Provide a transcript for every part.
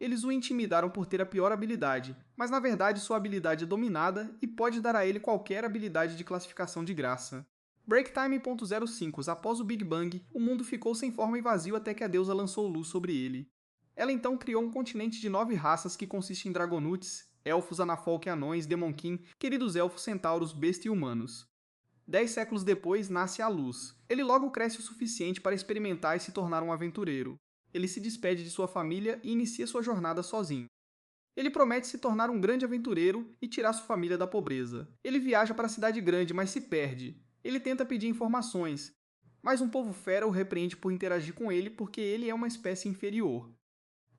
Eles o intimidaram por ter a pior habilidade, mas na verdade sua habilidade é dominada e pode dar a ele qualquer habilidade de classificação de graça. Breaktime.05 Após o Big Bang, o mundo ficou sem forma e vazio até que a deusa lançou luz sobre ele. Ela então criou um continente de 9 raças que consiste em Dragonutes, elfos, anafolk, anões, Demonkin, queridos elfos, centauros, besta e humanos. 10 séculos depois, nasce a Luz. Ele logo cresce o suficiente para experimentar e se tornar um aventureiro. Ele se despede de sua família e inicia sua jornada sozinho. Ele promete se tornar um grande aventureiro e tirar sua família da pobreza. Ele viaja para a cidade grande, mas se perde. Ele tenta pedir informações, mas um povo fera o repreende por interagir com ele porque ele é uma espécie inferior.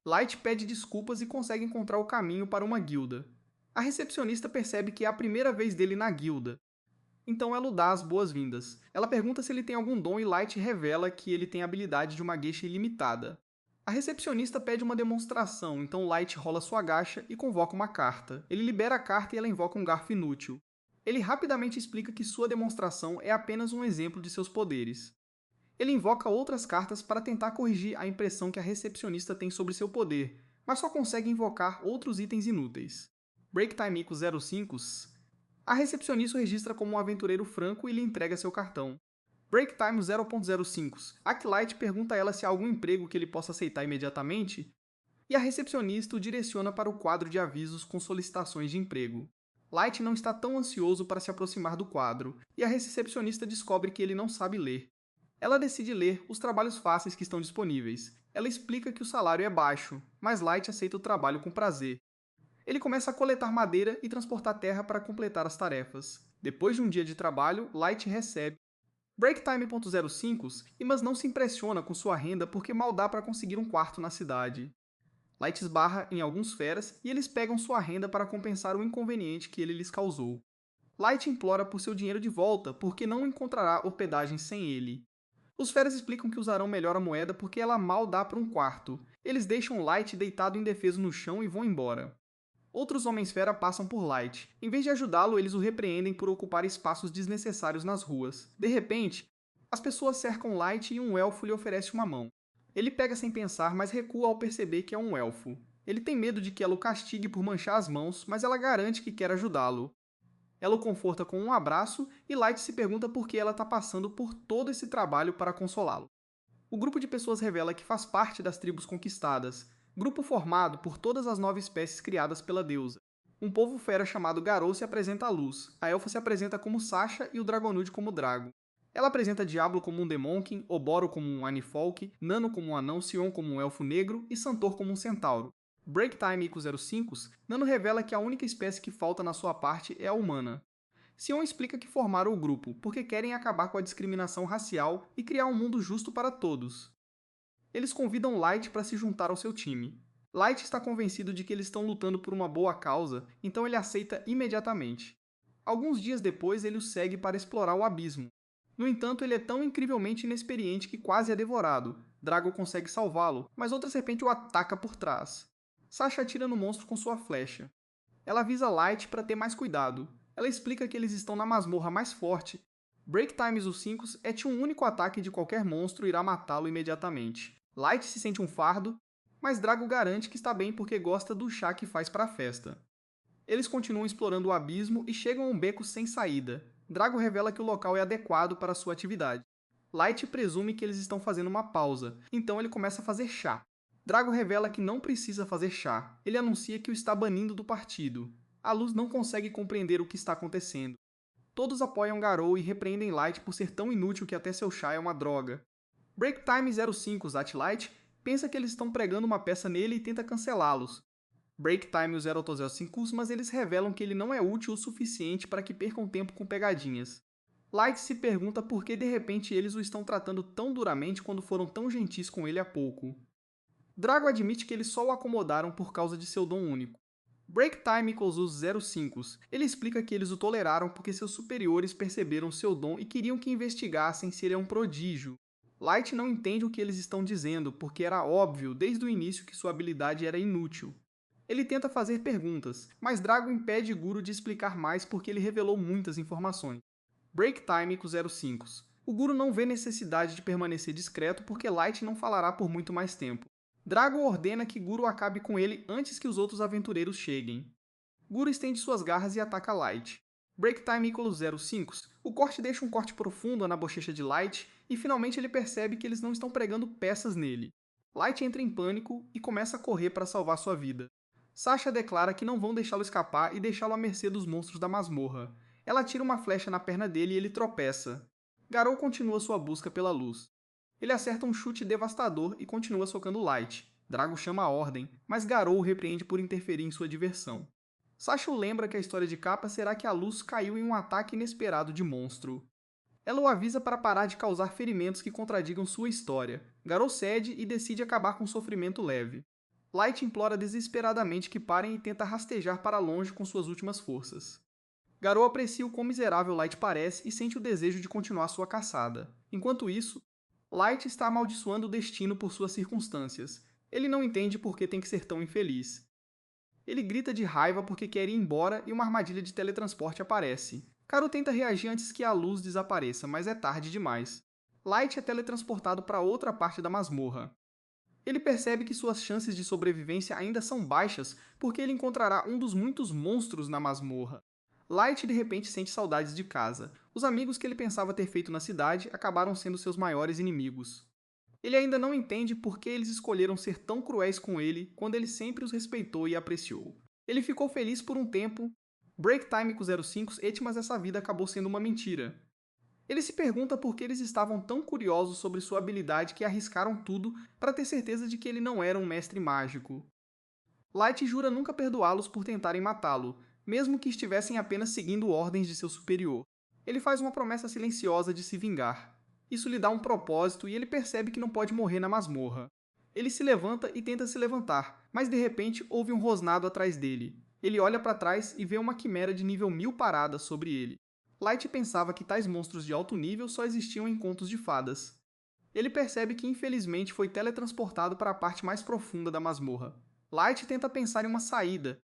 Light pede desculpas e consegue encontrar o caminho para uma guilda. A recepcionista percebe que é a primeira vez dele na guilda, então ela o dá as boas-vindas. Ela pergunta se ele tem algum dom e Light revela que ele tem a habilidade de uma geisha ilimitada. A recepcionista pede uma demonstração, então Light rola sua gacha e convoca uma carta. Ele libera a carta e ela invoca um garfo inútil. Ele rapidamente explica que sua demonstração é apenas um exemplo de seus poderes. Ele invoca outras cartas para tentar corrigir a impressão que a recepcionista tem sobre seu poder, mas só consegue invocar outros itens inúteis. Breaktime 05 A recepcionista o registra como um aventureiro franco e lhe entrega seu cartão. Breaktime 0.05 Light pergunta a ela se há algum emprego que ele possa aceitar imediatamente, e a recepcionista o direciona para o quadro de avisos com solicitações de emprego. Light não está tão ansioso para se aproximar do quadro, e a recepcionista descobre que ele não sabe ler. Ela decide ler os trabalhos fáceis que estão disponíveis. Ela explica que o salário é baixo, mas Light aceita o trabalho com prazer. Ele começa a coletar madeira e transportar terra para completar as tarefas. Depois de um dia de trabalho, Light recebe Breaktime.05 mas não se impressiona com sua renda porque mal dá para conseguir um quarto na cidade. Light esbarra em alguns feras e eles pegam sua renda para compensar o inconveniente que ele lhes causou. Light implora por seu dinheiro de volta porque não encontrará hospedagem sem ele. Os feras explicam que usarão melhor a moeda porque ela mal dá para um quarto. Eles deixam Light deitado indefeso no chão e vão embora. Outros Homens-Fera passam por Light. Em vez de ajudá-lo, eles o repreendem por ocupar espaços desnecessários nas ruas. De repente, as pessoas cercam Light e um elfo lhe oferece uma mão. Ele pega sem pensar, mas recua ao perceber que é um elfo. Ele tem medo de que ela o castigue por manchar as mãos, mas ela garante que quer ajudá-lo. Ela o conforta com um abraço e Light se pergunta por que ela está passando por todo esse trabalho para consolá-lo. O grupo de pessoas revela que faz parte das tribos conquistadas, grupo formado por todas as 9 espécies criadas pela deusa. Um povo fera chamado Garou se apresenta à luz, a elfa se apresenta como Sasha e o Dragonude como Drago. Ela apresenta Diablo como um Demonkin, Oboro como um Anifolk, Nano como um anão, Sion como um elfo negro e Santor como um centauro. Breaktime 05 Nano revela que a única espécie que falta na sua parte é a humana. Sion explica que formaram o grupo porque querem acabar com a discriminação racial e criar um mundo justo para todos. Eles convidam Light para se juntar ao seu time. Light está convencido de que eles estão lutando por uma boa causa, então ele aceita imediatamente. Alguns dias depois, ele o segue para explorar o abismo. No entanto, ele é tão incrivelmente inexperiente que quase é devorado. Drago consegue salvá-lo, mas outra serpente o ataca por trás. Sasha atira no monstro com sua flecha. Ela avisa Light para ter mais cuidado. Ela explica que eles estão na masmorra mais forte. Breaktime 05 é que um único ataque de qualquer monstro irá matá-lo imediatamente. Light se sente um fardo, mas Drago garante que está bem porque gosta do chá que faz para a festa. Eles continuam explorando o abismo e chegam a um beco sem saída. Drago revela que o local é adequado para sua atividade. Light presume que eles estão fazendo uma pausa, então ele começa a fazer chá. Drago revela que não precisa fazer chá. Ele anuncia que o está banindo do partido. A Luz não consegue compreender o que está acontecendo. Todos apoiam Garou e repreendem Light por ser tão inútil que até seu chá é uma droga. Breaktime 05 Light pensa que eles estão pregando uma peça nele e tenta cancelá-los. Breaktime 005 mas eles revelam que ele não é útil o suficiente para que percam tempo com pegadinhas. Light se pergunta por que de repente eles o estão tratando tão duramente quando foram tão gentis com ele há pouco. Drago admite que eles só o acomodaram por causa de seu dom único. Breaktime 05 ele explica que eles o toleraram porque seus superiores perceberam seu dom e queriam que investigassem se ele é um prodígio. Light não entende o que eles estão dizendo, porque era óbvio desde o início que sua habilidade era inútil. Ele tenta fazer perguntas, mas Drago impede Guru de explicar mais porque ele revelou muitas informações. Breaktime 05 o Guru não vê necessidade de permanecer discreto porque Light não falará por muito mais tempo. Drago ordena que Guro acabe com ele antes que os outros aventureiros cheguem. Guro estende suas garras e ataca Light. Break Time = 05. O corte deixa um corte profundo na bochecha de Light e finalmente ele percebe que eles não estão pregando peças nele. Light entra em pânico e começa a correr para salvar sua vida. Sasha declara que não vão deixá-lo escapar e deixá-lo à mercê dos monstros da masmorra. Ela atira uma flecha na perna dele e ele tropeça. Garou continua sua busca pela luz. Ele acerta um chute devastador e continua socando Light. Drago chama a ordem, mas Garou o repreende por interferir em sua diversão. Sasha o lembra que a história de capa será que a luz caiu em um ataque inesperado de monstro. Ela o avisa para parar de causar ferimentos que contradigam sua história. Garou cede e decide acabar com o sofrimento leve. Light implora desesperadamente que parem e tenta rastejar para longe com suas últimas forças. Garou aprecia o quão miserável Light parece e sente o desejo de continuar sua caçada. Enquanto isso, Light está amaldiçoando o destino por suas circunstâncias. Ele não entende por que tem que ser tão infeliz. Ele grita de raiva porque quer ir embora e uma armadilha de teletransporte aparece. Garou tenta reagir antes que a luz desapareça, mas é tarde demais. Light é teletransportado para outra parte da masmorra. Ele percebe que suas chances de sobrevivência ainda são baixas porque ele encontrará um dos muitos monstros na masmorra. Light de repente sente saudades de casa. Os amigos que ele pensava ter feito na cidade acabaram sendo seus maiores inimigos. Ele ainda não entende por que eles escolheram ser tão cruéis com ele quando ele sempre os respeitou e apreciou. Ele ficou feliz por um tempo. Break Time = 05, mas essa vida acabou sendo uma mentira. Ele se pergunta por que eles estavam tão curiosos sobre sua habilidade que arriscaram tudo para ter certeza de que ele não era um mestre mágico. Light jura nunca perdoá-los por tentarem matá-lo, mesmo que estivessem apenas seguindo ordens de seu superior. Ele faz uma promessa silenciosa de se vingar. Isso lhe dá um propósito e ele percebe que não pode morrer na masmorra. Ele se levanta e tenta se levantar, mas de repente ouve um rosnado atrás dele. Ele olha para trás e vê uma quimera de nível 1000 parada sobre ele. Light pensava que tais monstros de alto nível só existiam em contos de fadas. Ele percebe que infelizmente foi teletransportado para a parte mais profunda da masmorra. Light tenta pensar em uma saída.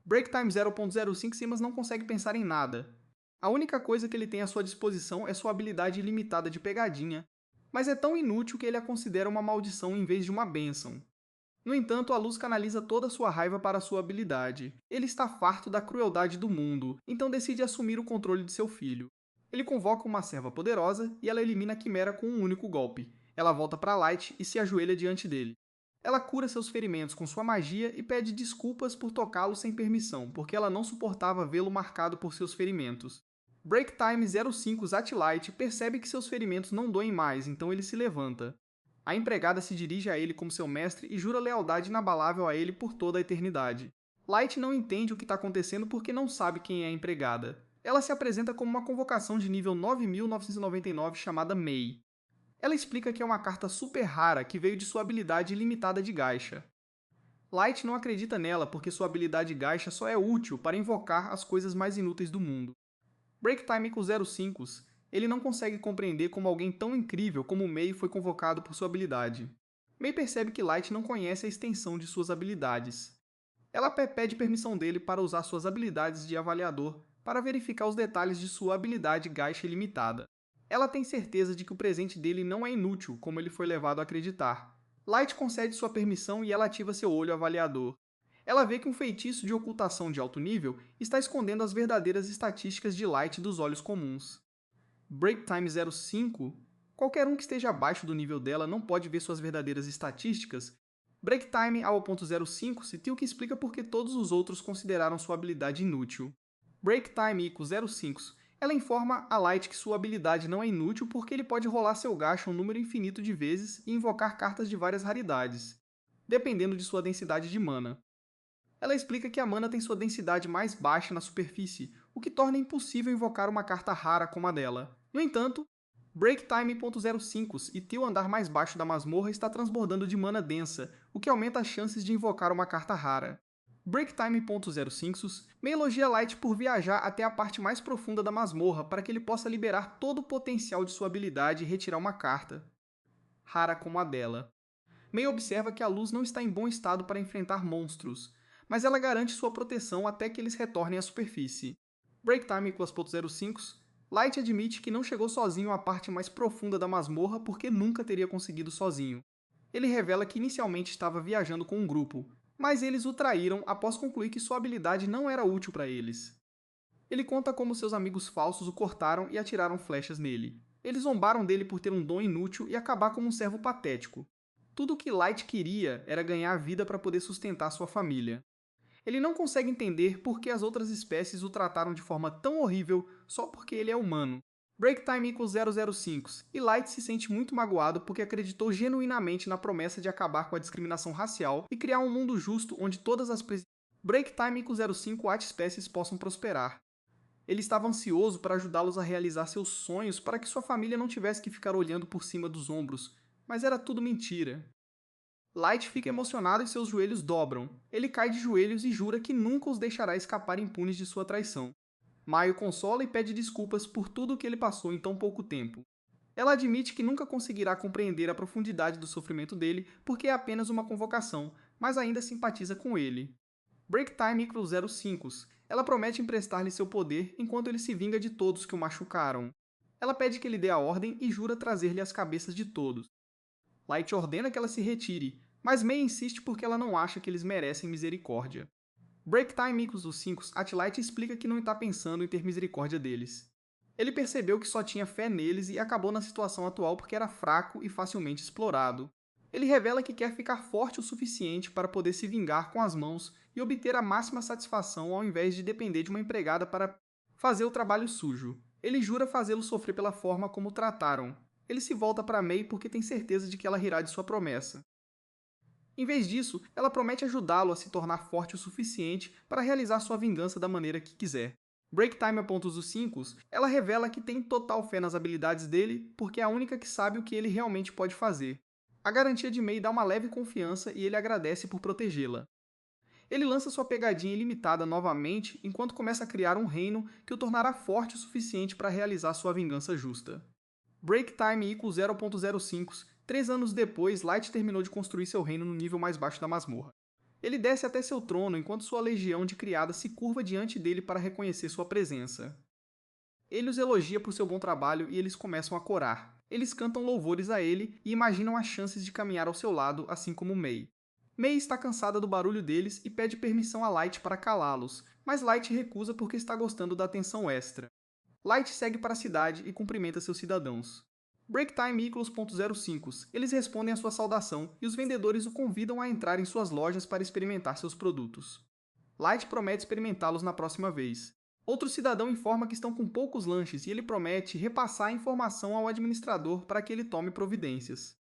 Break Time 0.05 mas não consegue pensar em nada. A única coisa que ele tem à sua disposição é sua habilidade ilimitada de pegadinha, mas é tão inútil que ele a considera uma maldição em vez de uma bênção. No entanto, a luz canaliza toda a sua raiva para sua habilidade. Ele está farto da crueldade do mundo, então decide assumir o controle de seu filho. Ele convoca uma serva poderosa e ela elimina a quimera com um único golpe. Ela volta para Light e se ajoelha diante dele. Ela cura seus ferimentos com sua magia e pede desculpas por tocá-lo sem permissão, porque ela não suportava vê-lo marcado por seus ferimentos. Break Time 05 Light percebe que seus ferimentos não doem mais, então ele se levanta. A empregada se dirige a ele como seu mestre e jura lealdade inabalável a ele por toda a eternidade. Light não entende o que está acontecendo porque não sabe quem é a empregada. Ela se apresenta como uma convocação de nível 9999 chamada Mei. Ela explica que é uma carta super rara que veio de sua habilidade ilimitada de Gacha. Light não acredita nela porque sua habilidade Gacha só é útil para invocar as coisas mais inúteis do mundo. Break Time = 05. Ele não consegue compreender como alguém tão incrível como Mei foi convocado por sua habilidade. Mei percebe que Light não conhece a extensão de suas habilidades. Ela pede permissão dele para usar suas habilidades de avaliador para verificar os detalhes de sua habilidade Gacha ilimitada. Ela tem certeza de que o presente dele não é inútil, como ele foi levado a acreditar. Light concede sua permissão e ela ativa seu olho avaliador. Ela vê que um feitiço de ocultação de alto nível está escondendo as verdadeiras estatísticas de Light dos olhos comuns. Break Time 05? Qualquer um que esteja abaixo do nível dela não pode ver suas verdadeiras estatísticas. Break Time ao ponto 05 citou que explica por que todos os outros consideraram sua habilidade inútil. Break Time = 05. Ela informa a Light que sua habilidade não é inútil porque ele pode rolar seu gacha um número infinito de vezes e invocar cartas de várias raridades, dependendo de sua densidade de mana. Ela explica que a mana tem sua densidade mais baixa na superfície, o que torna impossível invocar uma carta rara como a dela. No entanto, Break Time .05 e o andar mais baixo da masmorra está transbordando de mana densa, o que aumenta as chances de invocar uma carta rara. Break Time .05 Mei elogia Light por viajar até a parte mais profunda da masmorra para que ele possa liberar todo o potencial de sua habilidade e retirar uma carta rara como a dela. Mei observa que a luz não está em bom estado para enfrentar monstros, mas ela garante sua proteção até que eles retornem à superfície. Break Time +.05 Light admite que não chegou sozinho à parte mais profunda da masmorra porque nunca teria conseguido sozinho. Ele revela que inicialmente estava viajando com um grupo, mas eles o traíram após concluir que sua habilidade não era útil para eles. Ele conta como seus amigos falsos o cortaram e atiraram flechas nele. Eles zombaram dele por ter um dom inútil e acabar como um servo patético. Tudo o que Light queria era ganhar vida para poder sustentar sua família. Ele não consegue entender por que as outras espécies o trataram de forma tão horrível só porque ele é humano. Break Time equals 005, e Light se sente muito magoado porque acreditou genuinamente na promessa de acabar com a discriminação racial e criar um mundo justo onde todas as Break Time equals 05 espécies possam prosperar. Ele estava ansioso para ajudá-los a realizar seus sonhos para que sua família não tivesse que ficar olhando por cima dos ombros, mas era tudo mentira. Light fica emocionado e seus joelhos dobram. Ele cai de joelhos e jura que nunca os deixará escapar impunes de sua traição. Mai o consola e pede desculpas por tudo o que ele passou em tão pouco tempo. Ela admite que nunca conseguirá compreender a profundidade do sofrimento dele porque é apenas uma convocação, mas ainda simpatiza com ele. Break Time equals 05. Ela promete emprestar-lhe seu poder enquanto ele se vinga de todos que o machucaram. Ela pede que ele dê a ordem e jura trazer-lhe as cabeças de todos. Light ordena que ela se retire, mas Mei insiste porque ela não acha que eles merecem misericórdia. Break Time equals 5, Light explica que não está pensando em ter misericórdia deles. Ele percebeu que só tinha fé neles e acabou na situação atual porque era fraco e facilmente explorado. Ele revela que quer ficar forte o suficiente para poder se vingar com as mãos e obter a máxima satisfação ao invés de depender de uma empregada para fazer o trabalho sujo. Ele jura fazê-lo sofrer pela forma como o trataram. Ele se volta para Mei porque tem certeza de que ela rirá de sua promessa. Em vez disso, ela promete ajudá-lo a se tornar forte o suficiente para realizar sua vingança da maneira que quiser. Break Time a pontos dos 5, ela revela que tem total fé nas habilidades dele porque é a única que sabe o que ele realmente pode fazer. A garantia de Mei dá uma leve confiança e ele agradece por protegê-la. Ele lança sua pegadinha ilimitada novamente enquanto começa a criar um reino que o tornará forte o suficiente para realizar sua vingança justa. Break Time equals 0.05. 3 anos depois, Light terminou de construir seu reino no nível mais baixo da masmorra. Ele desce até seu trono enquanto sua legião de criadas se curva diante dele para reconhecer sua presença. Ele os elogia por seu bom trabalho e eles começam a corar. Eles cantam louvores a ele e imaginam as chances de caminhar ao seu lado, assim como Mei. Mei está cansada do barulho deles e pede permissão a Light para calá-los, mas Light recusa porque está gostando da atenção extra. Light segue para a cidade e cumprimenta seus cidadãos. Break Time equals 0.05. Eles respondem à sua saudação e os vendedores o convidam a entrar em suas lojas para experimentar seus produtos. Light promete experimentá-los na próxima vez. Outro cidadão informa que estão com poucos lanches e ele promete repassar a informação ao administrador para que ele tome providências.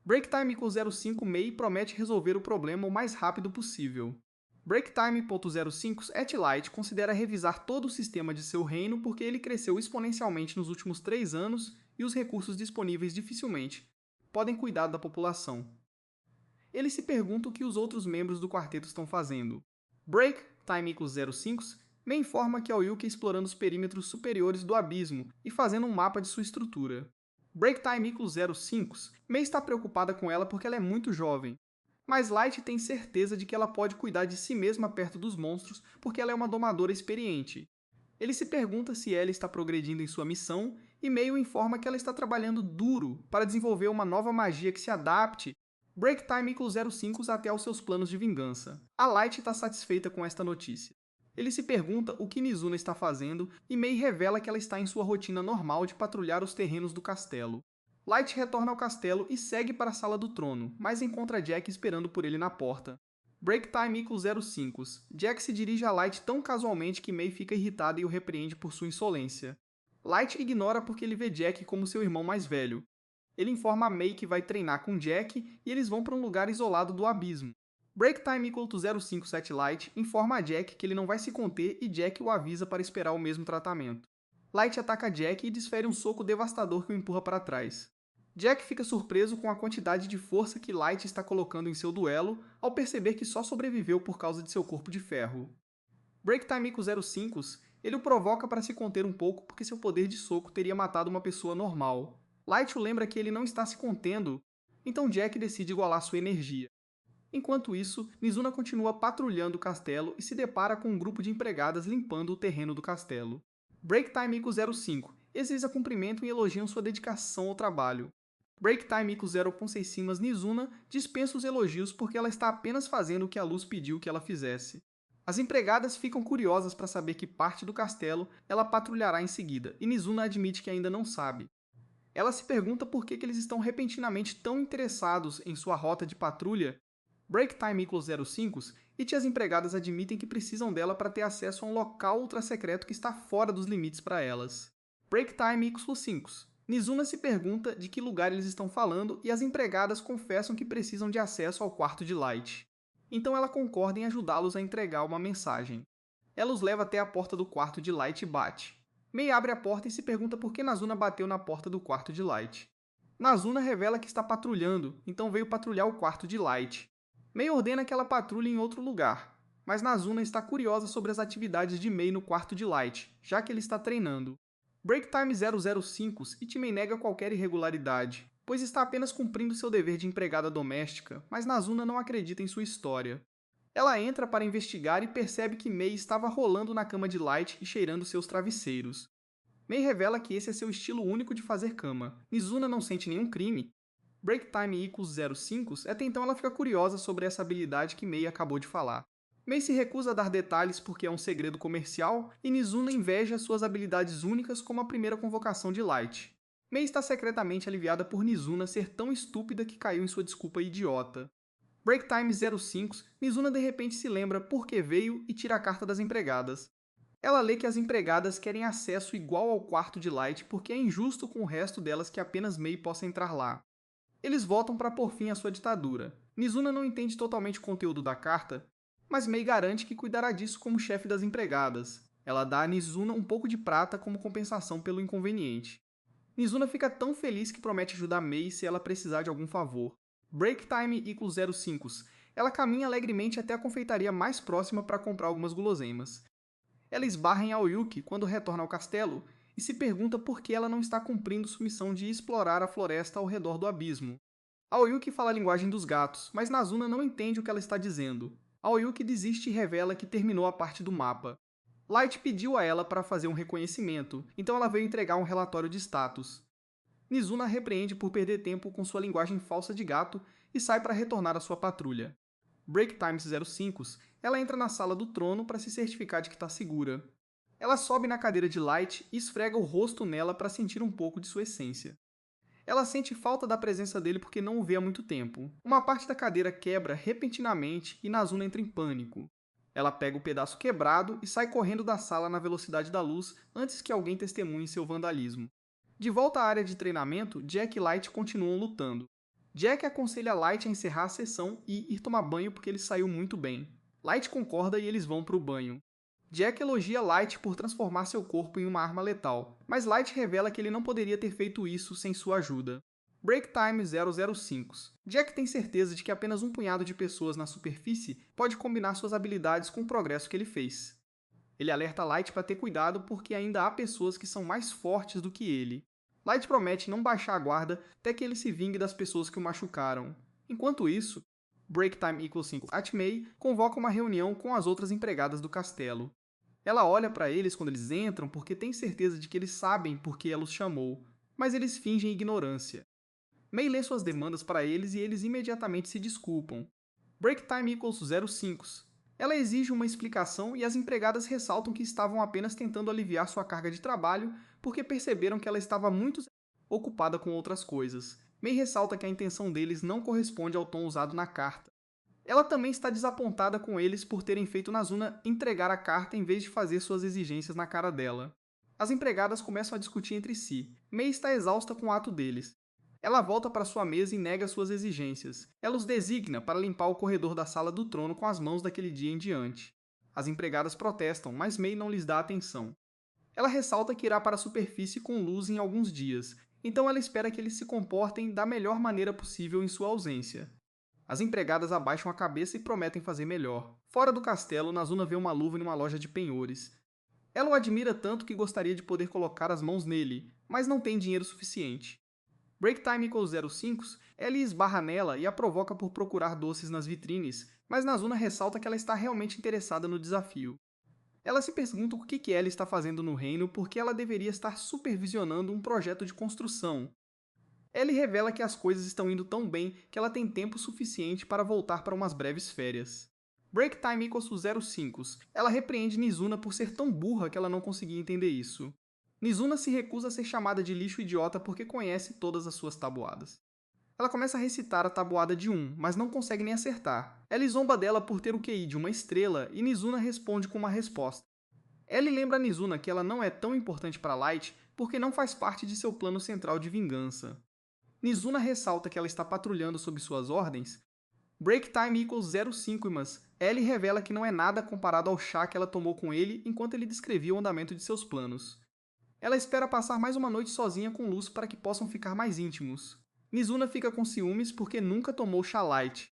Break Time equals 05 Mei promete resolver o problema o mais rápido possível. Break Time.05 Light considera revisar todo o sistema de seu reino porque ele cresceu exponencialmente nos últimos 3 anos e os recursos disponíveis dificilmente podem cuidar da população. Ele se pergunta o que os outros membros do quarteto estão fazendo. Break Time equals 05 Mei informa que Oyuki explorando os perímetros superiores do abismo e fazendo um mapa de sua estrutura. Break Time equals 05 Mei está preocupada com ela porque ela é muito jovem, mas Light tem certeza de que ela pode cuidar de si mesma perto dos monstros porque ela é uma domadora experiente. Ele se pergunta se ela está progredindo em sua missão e Mei o informa que ela está trabalhando duro para desenvolver uma nova magia que se adapte Break Time equals 05 até aos seus planos de vingança. A Light está satisfeita com esta notícia. Ele se pergunta o que Nizuna está fazendo e Mei revela que ela está em sua rotina normal de patrulhar os terrenos do castelo. Light retorna ao castelo e segue para a sala do trono, mas encontra Jack esperando por ele na porta. Break Time equals 05. Jack se dirige a Light tão casualmente que Mei fica irritada e o repreende por sua insolência. Light ignora porque ele vê Jack como seu irmão mais velho. Ele informa a Mei que vai treinar com Jack e eles vão para um lugar isolado do abismo. Break Time equal to 057 Light informa a Jack que ele não vai se conter e Jack o avisa para esperar o mesmo tratamento. Light ataca Jack e desfere um soco devastador que o empurra para trás. Jack fica surpreso com a quantidade de força que Light está colocando em seu duelo ao perceber que só sobreviveu por causa de seu corpo de ferro. Break Time equal 05, ele o provoca para se conter um pouco porque seu poder de soco teria matado uma pessoa normal. Light o lembra que ele não está se contendo, então Jack decide igualar sua energia. Enquanto isso, Nizuna continua patrulhando o castelo e se depara com um grupo de empregadas limpando o terreno do castelo. Break Time equals 05. Eles a cumprimentam e elogiam sua dedicação ao trabalho. Break Time = 0.6 mas Nizuna dispensa os elogios porque ela está apenas fazendo o que a luz pediu que ela fizesse. As empregadas ficam curiosas para saber que parte do castelo ela patrulhará em seguida, e Nizuna admite que ainda não sabe. Ela se pergunta por que eles estão repentinamente tão interessados em sua rota de patrulha. Break Time = 05 e as empregadas admitem que precisam dela para ter acesso a um local ultra-secreto que está fora dos limites para elas. Break Time = 5. Nizuna se pergunta de que lugar eles estão falando e as empregadas confessam que precisam de acesso ao quarto de Light. Então ela concorda em ajudá-los a entregar uma mensagem. Ela os leva até a porta do quarto de Light e bate. Mei abre a porta e se pergunta por que Nazuna bateu na porta do quarto de Light. Nazuna revela que está patrulhando, então veio patrulhar o quarto de Light. Mei ordena que ela patrulhe em outro lugar, mas Nazuna está curiosa sobre as atividades de Mei no quarto de Light, já que ele está treinando. Break Time = 005 e Mei nega qualquer irregularidade, pois está apenas cumprindo seu dever de empregada doméstica, mas Nazuna não acredita em sua história. Ela entra para investigar e percebe que Mei estava rolando na cama de Light e cheirando seus travesseiros. Mei revela que esse é seu estilo único de fazer cama. Nizuna não sente nenhum crime. Break Time = 05 até então ela fica curiosa sobre essa habilidade que Mei acabou de falar. Mei se recusa a dar detalhes porque é um segredo comercial e Nizuna inveja suas habilidades únicas como a primeira convocação de Light. Mei está secretamente aliviada por Nizuna ser tão estúpida que caiu em sua desculpa idiota. Break Time = 05, Nizuna de repente se lembra por que veio e tira a carta das empregadas. Ela lê que as empregadas querem acesso igual ao quarto de Light porque é injusto com o resto delas que apenas Mei possa entrar lá. Eles votam para pôr fim à sua ditadura. Nizuna não entende totalmente o conteúdo da carta, mas Mei garante que cuidará disso como chefe das empregadas. Ela dá a Nizuna um pouco de prata como compensação pelo inconveniente. Nizuna fica tão feliz que promete ajudar Mei se ela precisar de algum favor. Break Time = 05. Ela caminha alegremente até a confeitaria mais próxima para comprar algumas guloseimas. Ela esbarra em Aoyuki quando retorna ao castelo e se pergunta por que ela não está cumprindo sua missão de explorar a floresta ao redor do abismo. Aoyuki fala a linguagem dos gatos, mas Nazuna não entende o que ela está dizendo. Aoyuki desiste e revela que terminou a parte do mapa. Light pediu a ela para fazer um reconhecimento, então ela veio entregar um relatório de status. Nizuna a repreende por perder tempo com sua linguagem falsa de gato e sai para retornar à sua patrulha. Break Time = 05, ela entra na sala do trono para se certificar de que está segura. Ela sobe na cadeira de Light e esfrega o rosto nela para sentir um pouco de sua essência. Ela sente falta da presença dele porque não o vê há muito tempo. Uma parte da cadeira quebra repentinamente e Nazuna entra em pânico. Ela pega o pedaço quebrado e sai correndo da sala na velocidade da luz antes que alguém testemunhe seu vandalismo. De volta à área de treinamento, Jack e Light continuam lutando. Jack aconselha Light a encerrar a sessão e ir tomar banho porque ele saiu muito bem. Light concorda e eles vão para o banho. Jack elogia Light por transformar seu corpo em uma arma letal, mas Light revela que ele não poderia ter feito isso sem sua ajuda. Break Time = 005. Jack tem certeza de que apenas um punhado de pessoas na superfície pode combinar suas habilidades com o progresso que ele fez. Ele alerta Light para ter cuidado porque ainda há pessoas que são mais fortes do que ele. Light promete não baixar a guarda até que ele se vingue das pessoas que o machucaram. Enquanto isso, Break Time = 5. Mei convoca uma reunião com as outras empregadas do castelo. Ela olha para eles quando eles entram porque tem certeza de que eles sabem por que ela os chamou, mas eles fingem ignorância. Mei lê suas demandas para eles e eles imediatamente se desculpam. Break Time = 05. Ela exige uma explicação e as empregadas ressaltam que estavam apenas tentando aliviar sua carga de trabalho porque perceberam que ela estava muito ocupada com outras coisas. Mei ressalta que a intenção deles não corresponde ao tom usado na carta. Ela também está desapontada com eles por terem feito Nazuna entregar a carta em vez de fazer suas exigências na cara dela. As empregadas começam a discutir entre si. Mei está exausta com o ato deles. Ela volta para sua mesa e nega suas exigências. Ela os designa para limpar o corredor da sala do trono com as mãos daquele dia em diante. As empregadas protestam, mas Mei não lhes dá atenção. Ela ressalta que irá para a superfície com luz em alguns dias, então ela espera que eles se comportem da melhor maneira possível em sua ausência. As empregadas abaixam a cabeça e prometem fazer melhor. Fora do castelo, Nazuna vê uma luva em uma loja de penhores. Ela o admira tanto que gostaria de poder colocar as mãos nele, mas não tem dinheiro suficiente. Break Time = 05, ela esbarra nela e a provoca por procurar doces nas vitrines, mas Nazuna ressalta que ela está realmente interessada no desafio. Ela se pergunta o que ela está fazendo no reino porque ela deveria estar supervisionando um projeto de construção. Ellie revela que as coisas estão indo tão bem que ela tem tempo suficiente para voltar para umas breves férias. Break Time equals to 05. Ela repreende Nizuna por ser tão burra que ela não conseguia entender isso. Nizuna se recusa a ser chamada de lixo idiota porque conhece todas as suas tabuadas. Ela começa a recitar a tabuada de 1, mas não consegue nem acertar. Ellie zomba dela por ter o QI de uma estrela e Nizuna responde com uma resposta. Ellie lembra a Nizuna que ela não é tão importante para Light porque não faz parte de seu plano central de vingança. Nizuna ressalta que ela está patrulhando sob suas ordens. Break Time equals 05, mas Ellie revela que não é nada comparado ao chá que ela tomou com ele enquanto ele descrevia o andamento de seus planos. Ela espera passar mais uma noite sozinha com Luz para que possam ficar mais íntimos. Nizuna fica com ciúmes porque nunca tomou chá Light.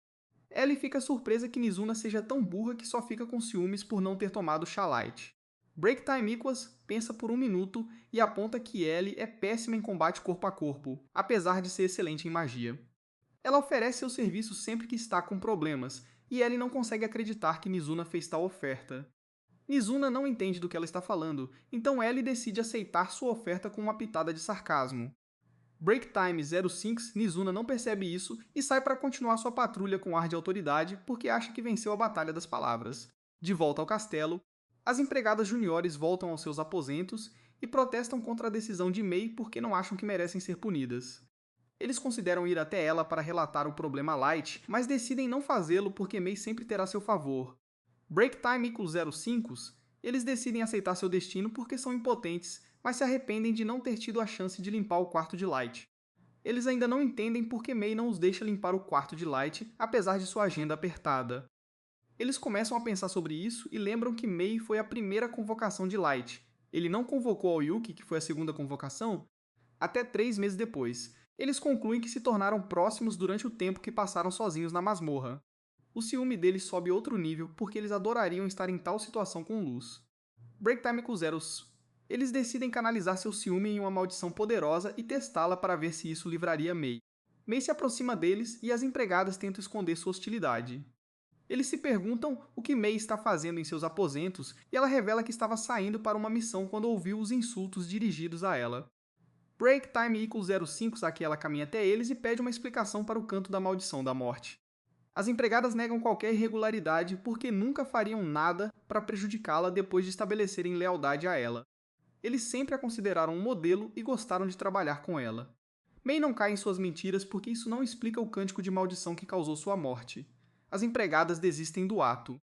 Ellie fica surpresa que Nizuna seja tão burra que só fica com ciúmes por não ter tomado chá Light. Break Time Equals pensa por um minuto e aponta que Ellie é péssima em combate corpo a corpo, apesar de ser excelente em magia. Ela oferece seus serviços sempre que está com problemas, e Ellie não consegue acreditar que Nizuna fez tal oferta. Nizuna não entende do que ela está falando, então Ellie decide aceitar sua oferta com uma pitada de sarcasmo. Break Time 05, Nizuna não percebe isso e sai para continuar sua patrulha com ar de autoridade porque acha que venceu a Batalha das Palavras. De volta ao castelo, as empregadas juniores voltam aos seus aposentos e protestam contra a decisão de Mei porque não acham que merecem ser punidas. Eles consideram ir até ela para relatar o problema a Light, mas decidem não fazê-lo porque Mei sempre terá seu favor. Break Time equals 05, eles decidem aceitar seu destino porque são impotentes, mas se arrependem de não ter tido a chance de limpar o quarto de Light. Eles ainda não entendem por que Mei não os deixa limpar o quarto de Light, apesar de sua agenda apertada. Eles começam a pensar sobre isso e lembram que Mei foi a primeira convocação de Light. Ele não convocou ao Yuki, que foi a segunda convocação, até 3 meses depois. Eles concluem que se tornaram próximos durante o tempo que passaram sozinhos na masmorra. O ciúme deles sobe outro nível porque eles adorariam estar em tal situação com Luz. Break Time com Zeros. Eles decidem canalizar seu ciúme em uma maldição poderosa e testá-la para ver se isso livraria Mei. Mei se aproxima deles e as empregadas tentam esconder sua hostilidade. Eles se perguntam o que Mei está fazendo em seus aposentos e ela revela que estava saindo para uma missão quando ouviu os insultos dirigidos a ela. Break Time equals 05, aqui ela caminha até eles e pede uma explicação para o canto da maldição da morte. As empregadas negam qualquer irregularidade porque nunca fariam nada para prejudicá-la depois de estabelecerem lealdade a ela. Eles sempre a consideraram um modelo e gostaram de trabalhar com ela. Mei não cai em suas mentiras porque isso não explica o cântico de maldição que causou sua morte. As empregadas desistem do ato.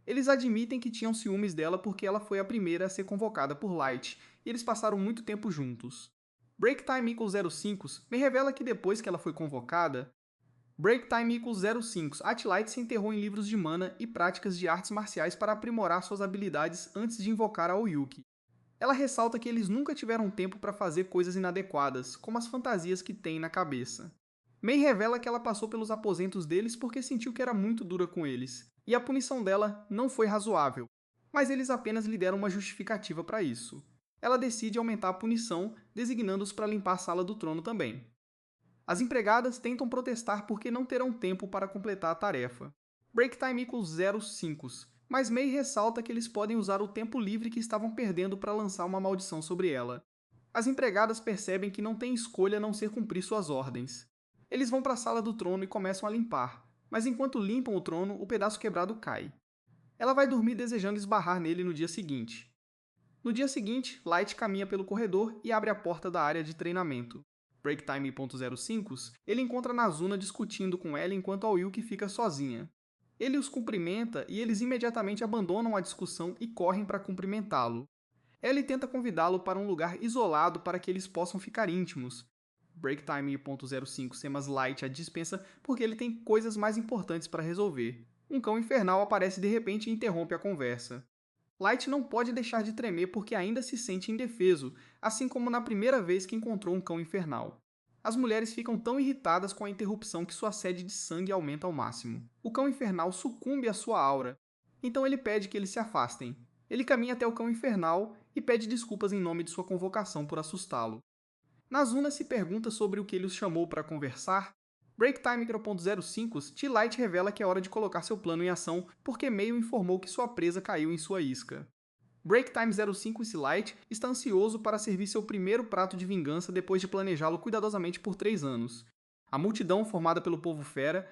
Eles admitem que tinham ciúmes dela porque ela foi a primeira a ser convocada por Light, e eles passaram muito tempo juntos. Break Time equals 05 me revela que depois que ela foi convocada, Break Time equals 05, Light se enterrou em livros de mana e práticas de artes marciais para aprimorar suas habilidades antes de invocar a Oyuki. Ela ressalta que eles nunca tiveram tempo para fazer coisas inadequadas, como as fantasias que têm na cabeça. Mei revela que ela passou pelos aposentos deles porque sentiu que era muito dura com eles, e a punição dela não foi razoável, mas eles apenas lhe deram uma justificativa para isso. Ela decide aumentar a punição, designando-os para limpar a sala do trono também. As empregadas tentam protestar porque não terão tempo para completar a tarefa. Break Time equals 05, mas Mei ressalta que eles podem usar o tempo livre que estavam perdendo para lançar uma maldição sobre ela. As empregadas percebem que não têm escolha a não ser cumprir suas ordens. Eles vão para a sala do trono e começam a limpar, mas enquanto limpam o trono, o pedaço quebrado cai. Ela vai dormir desejando esbarrar nele no dia seguinte. No dia seguinte, Light caminha pelo corredor e abre a porta da área de treinamento. Break Time 05, ele encontra Nazuna discutindo com ela enquanto a Oyuki fica sozinha. Ele os cumprimenta e eles imediatamente abandonam a discussão e correm para cumprimentá-lo. Ellie tenta convidá-lo para um lugar isolado para que eles possam ficar íntimos. Break Time 05, mas Light a dispensa porque ele tem coisas mais importantes para resolver. Um cão infernal aparece de repente e interrompe a conversa. Light não pode deixar de tremer porque ainda se sente indefeso, assim como na primeira vez que encontrou um cão infernal. As mulheres ficam tão irritadas com a interrupção que sua sede de sangue aumenta ao máximo. O cão infernal sucumbe à sua aura, então ele pede que eles se afastem. Ele caminha até o cão infernal e pede desculpas em nome de sua convocação por assustá-lo. Nazuna se pergunta sobre o que ele os chamou para conversar. Break Time 05, Light revela que é hora de colocar seu plano em ação porque Mei o informou que sua presa caiu em sua isca. Breaktime 05 Light está ansioso para servir seu primeiro prato de vingança depois de planejá-lo cuidadosamente por 3 anos. A multidão, formada pelo povo fera,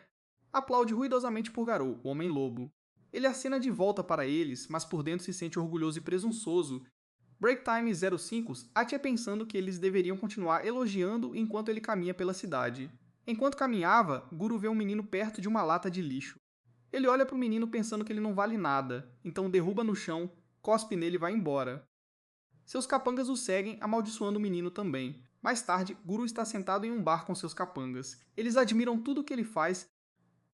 aplaude ruidosamente por Garou, o Homem-Lobo. Ele acena de volta para eles, mas por dentro se sente orgulhoso e presunçoso. Breaktime 05 atia pensando que eles deveriam continuar elogiando enquanto ele caminha pela cidade. Enquanto caminhava, Guru vê um menino perto de uma lata de lixo. Ele olha para o menino pensando que ele não vale nada, então derruba no chão, cospe nele e vai embora. Seus capangas o seguem, amaldiçoando o menino também. Mais tarde, Guru está sentado em um bar com seus capangas. Eles admiram tudo o que ele faz,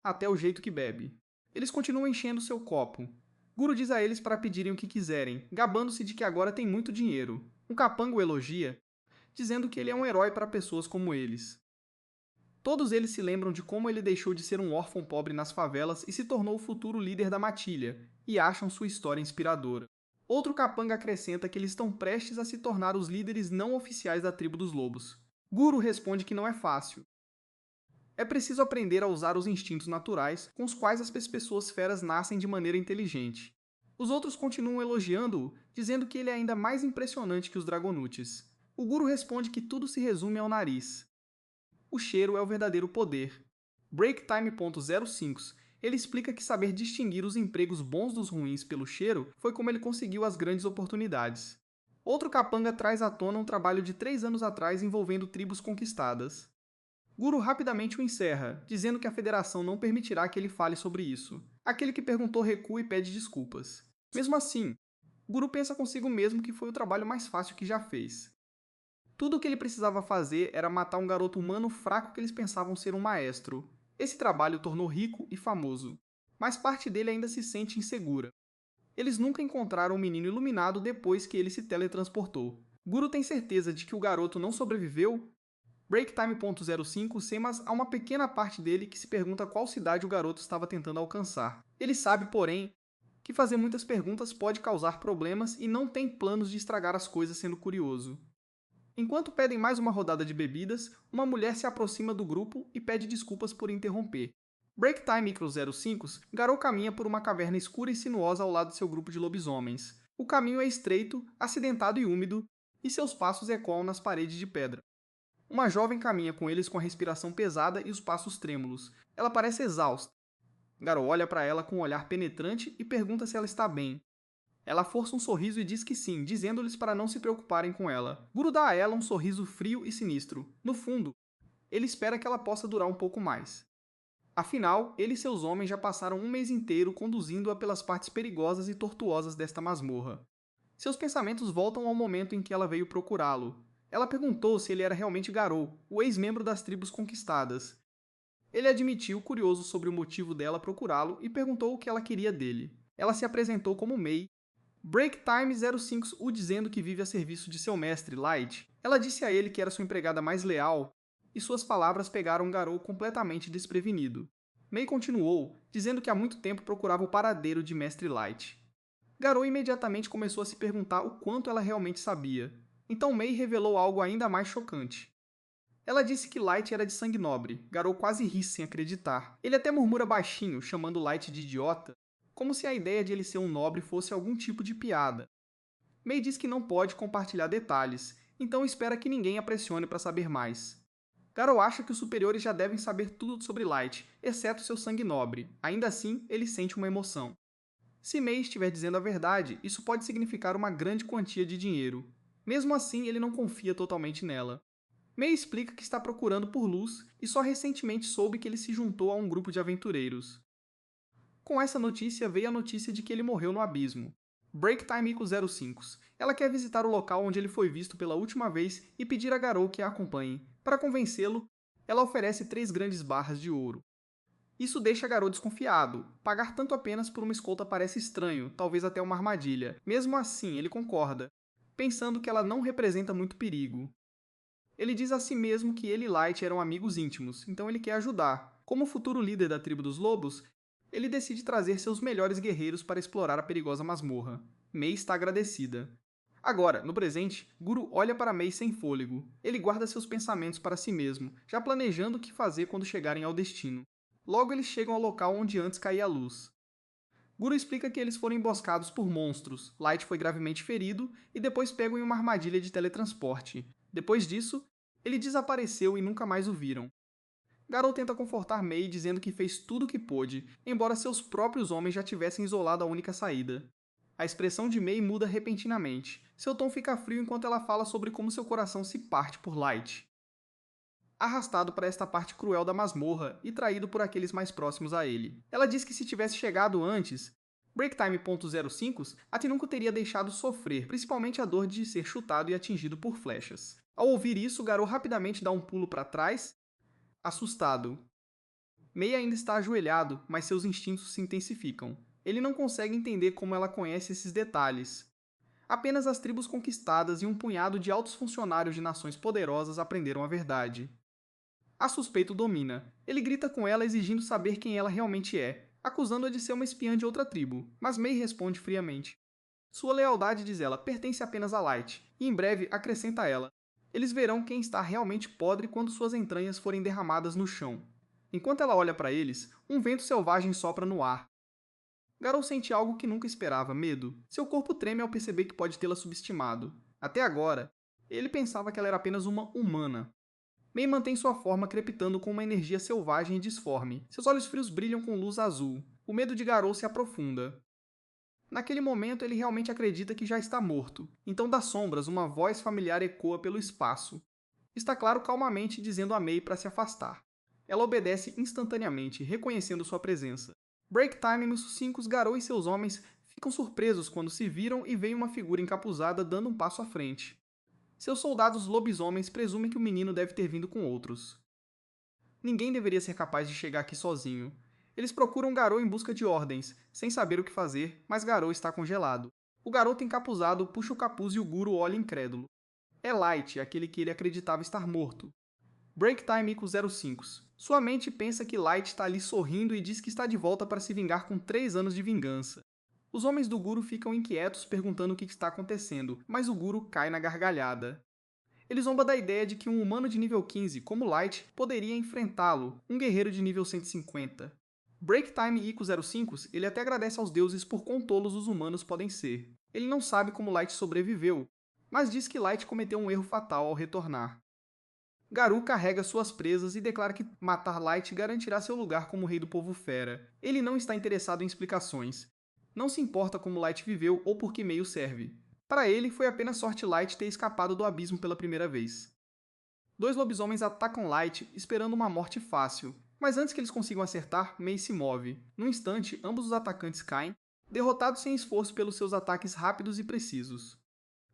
até o jeito que bebe. Eles continuam enchendo seu copo. Guru diz a eles para pedirem o que quiserem, gabando-se de que agora tem muito dinheiro. Um capanga o elogia, dizendo que ele é um herói para pessoas como eles. Todos eles se lembram de como ele deixou de ser um órfão pobre nas favelas e se tornou o futuro líder da matilha, e acham sua história inspiradora. Outro capanga acrescenta que eles estão prestes a se tornar os líderes não oficiais da tribo dos lobos. Guru responde que não é fácil. É preciso aprender a usar os instintos naturais, com os quais as pessoas feras nascem de maneira inteligente. Os outros continuam elogiando-o, dizendo que ele é ainda mais impressionante que os Dragonutes. O Guru responde que tudo se resume ao nariz. O cheiro é o verdadeiro poder. Breaktime.05 ele explica que saber distinguir os empregos bons dos ruins pelo cheiro foi como ele conseguiu as grandes oportunidades. Outro capanga traz à tona um trabalho de 3 anos atrás envolvendo tribos conquistadas. Guru rapidamente o encerra, dizendo que a federação não permitirá que ele fale sobre isso. Aquele que perguntou recua e pede desculpas. Mesmo assim, Guru pensa consigo mesmo que foi o trabalho mais fácil que já fez. Tudo o que ele precisava fazer era matar um garoto humano fraco que eles pensavam ser um maestro. Esse trabalho o tornou rico e famoso, mas parte dele ainda se sente insegura. Eles nunca encontraram o menino iluminado depois que ele se teletransportou. Guru tem certeza de que o garoto não sobreviveu? Breaktime.05 sei, mas há uma pequena parte dele que se pergunta qual cidade o garoto estava tentando alcançar. Ele sabe, porém, que fazer muitas perguntas pode causar problemas e não tem planos de estragar as coisas sendo curioso. Enquanto pedem mais uma rodada de bebidas, uma mulher se aproxima do grupo e pede desculpas por interromper. Breaktime.05 Garou caminha por uma caverna escura e sinuosa ao lado de seu grupo de lobisomens. O caminho é estreito, acidentado e úmido, e seus passos ecoam nas paredes de pedra. Uma jovem caminha com eles com a respiração pesada e os passos trêmulos. Ela parece exausta. Garou olha para ela com um olhar penetrante e pergunta se ela está bem. Ela força um sorriso e diz que sim, dizendo-lhes para não se preocuparem com ela. Guru dá a ela um sorriso frio e sinistro. No fundo, ele espera que ela possa durar um pouco mais. Afinal, ele e seus homens já passaram um mês inteiro conduzindo-a pelas partes perigosas e tortuosas desta masmorra. Seus pensamentos voltam ao momento em que ela veio procurá-lo. Ela perguntou se ele era realmente Garou, o ex-membro das tribos conquistadas. Ele admitiu, curioso sobre o motivo dela procurá-lo, e perguntou o que ela queria dele. Ela se apresentou como Mei. Breaktime 05 o dizendo que vive a serviço de seu mestre, Light. Ela disse a ele que era sua empregada mais leal, e suas palavras pegaram Garou completamente desprevenido. Mei continuou, dizendo que há muito tempo procurava o paradeiro de Mestre Light. Garou imediatamente começou a se perguntar o quanto ela realmente sabia. Então Mei revelou algo ainda mais chocante. Ela disse que Light era de sangue nobre. Garou quase ri sem acreditar. Ele até murmura baixinho, chamando Light de idiota, como se a ideia de ele ser um nobre fosse algum tipo de piada. Mei diz que não pode compartilhar detalhes, então espera que ninguém a pressione para saber mais. Garou acha que os superiores já devem saber tudo sobre Light, exceto seu sangue nobre. Ainda assim, ele sente uma emoção. Se Mei estiver dizendo a verdade, isso pode significar uma grande quantia de dinheiro. Mesmo assim, ele não confia totalmente nela. Mei explica que está procurando por luz e só recentemente soube que ele se juntou a um grupo de aventureiros. Com essa notícia veio a notícia de que ele morreu no abismo. Breaktime.05 ela quer visitar o local onde ele foi visto pela última vez e pedir a Garou que a acompanhe. Para convencê-lo, ela oferece 3 grandes barras de ouro. Isso deixa Garou desconfiado. Pagar tanto apenas por uma escolta parece estranho, talvez até uma armadilha. Mesmo assim, ele concorda, pensando que ela não representa muito perigo. Ele diz a si mesmo que ele e Light eram amigos íntimos, então ele quer ajudar. Como futuro líder da tribo dos lobos, ele decide trazer seus melhores guerreiros para explorar a perigosa masmorra. Mei está agradecida. Agora, no presente, Guru olha para Mei sem fôlego. Ele guarda seus pensamentos para si mesmo, já planejando o que fazer quando chegarem ao destino. Logo eles chegam ao local onde antes caía a luz. Guru explica que eles foram emboscados por monstros, Light foi gravemente ferido e depois pego em uma armadilha de teletransporte. Depois disso, ele desapareceu e nunca mais o viram. Garou tenta confortar Mei dizendo que fez tudo o que pôde, embora seus próprios homens já tivessem isolado a única saída. A expressão de Mei muda repentinamente. Seu tom fica frio enquanto ela fala sobre como seu coração se parte por Light. Arrastado para esta parte cruel da masmorra e traído por aqueles mais próximos a ele. Ela diz que se tivesse chegado antes, Breaktime.05 Ati nunca teria deixado sofrer, principalmente a dor de ser chutado e atingido por flechas. Ao ouvir isso, Garou rapidamente dá um pulo para trás, assustado. Mei ainda está ajoelhado, mas seus instintos se intensificam. Ele não consegue entender como ela conhece esses detalhes. Apenas as tribos conquistadas e um punhado de altos funcionários de nações poderosas aprenderam a verdade. A suspeita o domina. Ele grita com ela exigindo saber quem ela realmente é, acusando-a de ser uma espiã de outra tribo, mas Mei responde friamente. Sua lealdade, diz ela, pertence apenas a Light, e em breve acrescenta ela. Eles verão quem está realmente podre quando suas entranhas forem derramadas no chão. Enquanto ela olha para eles, um vento selvagem sopra no ar. Garou sente algo que nunca esperava, medo. Seu corpo treme ao perceber que pode tê-la subestimado. Até agora, ele pensava que ela era apenas uma humana. Mei mantém sua forma crepitando com uma energia selvagem e disforme. Seus olhos frios brilham com luz azul. O medo de Garou se aprofunda. Naquele momento, ele realmente acredita que já está morto. Então, das sombras, uma voz familiar ecoa pelo espaço. Está claro calmamente dizendo a Mei para se afastar. Ela obedece instantaneamente, reconhecendo sua presença. Breaktime e os 5 Garou e seus homens ficam surpresos quando se viram e veem uma figura encapuzada dando um passo à frente. Seus soldados lobisomens presumem que o menino deve ter vindo com outros. Ninguém deveria ser capaz de chegar aqui sozinho. Eles procuram Garou em busca de ordens, sem saber o que fazer, mas Garou está congelado. O garoto encapuzado puxa o capuz e o Guru olha incrédulo. É Light, aquele que ele acreditava estar morto. Breaktime Ico 05. Sua mente pensa que Light está ali sorrindo e diz que está de volta para se vingar com 3 anos de vingança. Os homens do Guru ficam inquietos perguntando o que está acontecendo, mas o Guru cai na gargalhada. Ele zomba da ideia de que um humano de nível 15, como Light, poderia enfrentá-lo, um guerreiro de nível 150. Breaktime Ico 05, ele até agradece aos deuses por quão tolos os humanos podem ser. Ele não sabe como Light sobreviveu, mas diz que Light cometeu um erro fatal ao retornar. Garou carrega suas presas e declara que matar Light garantirá seu lugar como rei do povo fera. Ele não está interessado em explicações. Não se importa como Light viveu ou por que meio serve. Para ele, foi apenas sorte Light ter escapado do abismo pela primeira vez. 2 lobisomens atacam Light, esperando uma morte fácil. Mas antes que eles consigam acertar, Mei se move. Num instante, ambos os atacantes caem, derrotados sem esforço pelos seus ataques rápidos e precisos.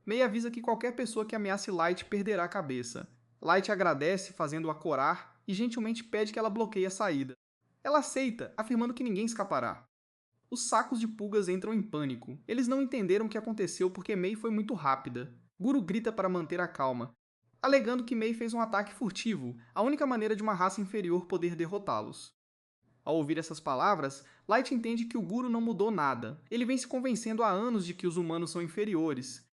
Mei avisa que qualquer pessoa que ameace Light perderá a cabeça. Light agradece, fazendo-a corar, e gentilmente pede que ela bloqueie a saída. Ela aceita, afirmando que ninguém escapará. Os sacos de pulgas entram em pânico. Eles não entenderam o que aconteceu porque Mei foi muito rápida. Guru grita para manter a calma, alegando que Mei fez um ataque furtivo, a única maneira de uma raça inferior poder derrotá-los. Ao ouvir essas palavras, Light entende que o Guru não mudou nada. Ele vem se convencendo há anos de que os humanos são inferiores.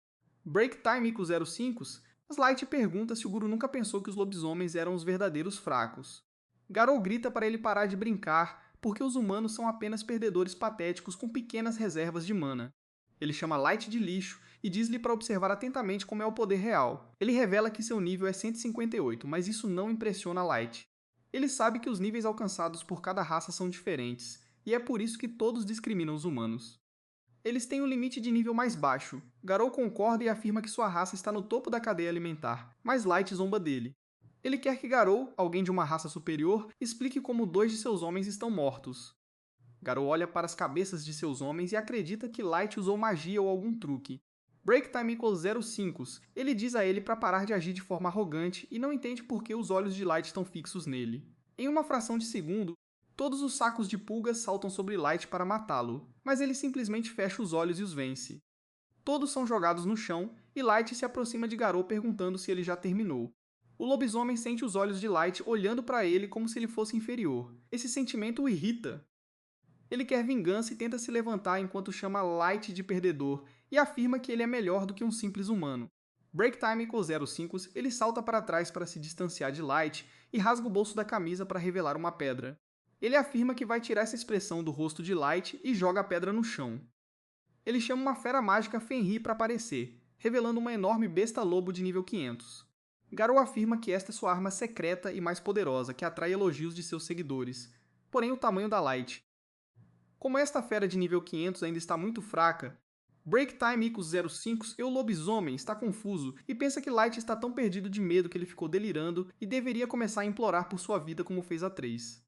Breaktime Ico 05, mas Light pergunta se o Guru nunca pensou que os lobisomens eram os verdadeiros fracos. Garou grita para ele parar de brincar, porque os humanos são apenas perdedores patéticos com pequenas reservas de mana. Ele chama Light de lixo e diz-lhe para observar atentamente como é o poder real. Ele revela que seu nível é 158, mas isso não impressiona Light. Ele sabe que os níveis alcançados por cada raça são diferentes, e é por isso que todos discriminam os humanos. Eles têm um limite de nível mais baixo. Garou concorda e afirma que sua raça está no topo da cadeia alimentar, mas Light zomba dele. Ele quer que Garou, alguém de uma raça superior, explique como 2 de seus homens estão mortos. Garou olha para as cabeças de seus homens e acredita que Light usou magia ou algum truque. Breaktime Ico 05, ele diz a ele para parar de agir de forma arrogante e não entende por que os olhos de Light estão fixos nele. Em uma fração de segundo, todos os sacos de pulgas saltam sobre Light para matá-lo, mas ele simplesmente fecha os olhos e os vence. Todos são jogados no chão e Light se aproxima de Garou perguntando se ele já terminou. O lobisomem sente os olhos de Light olhando para ele como se ele fosse inferior. Esse sentimento o irrita. Ele quer vingança e tenta se levantar enquanto chama Light de perdedor e afirma que ele é melhor do que um simples humano. Breaktime Ico 05, ele salta para trás para se distanciar de Light e rasga o bolso da camisa para revelar uma pedra. Ele afirma que vai tirar essa expressão do rosto de Light e joga a pedra no chão. Ele chama uma fera mágica Fenrir para aparecer, revelando uma enorme besta-lobo de nível 500. Garou afirma que esta é sua arma secreta e mais poderosa, que atrai elogios de seus seguidores, porém o tamanho da Light. Como esta fera de nível 500 ainda está muito fraca, BreakTime05 e o lobisomem está confuso e pensa que Light está tão perdido de medo que ele ficou delirando e deveria começar a implorar por sua vida como fez a 3.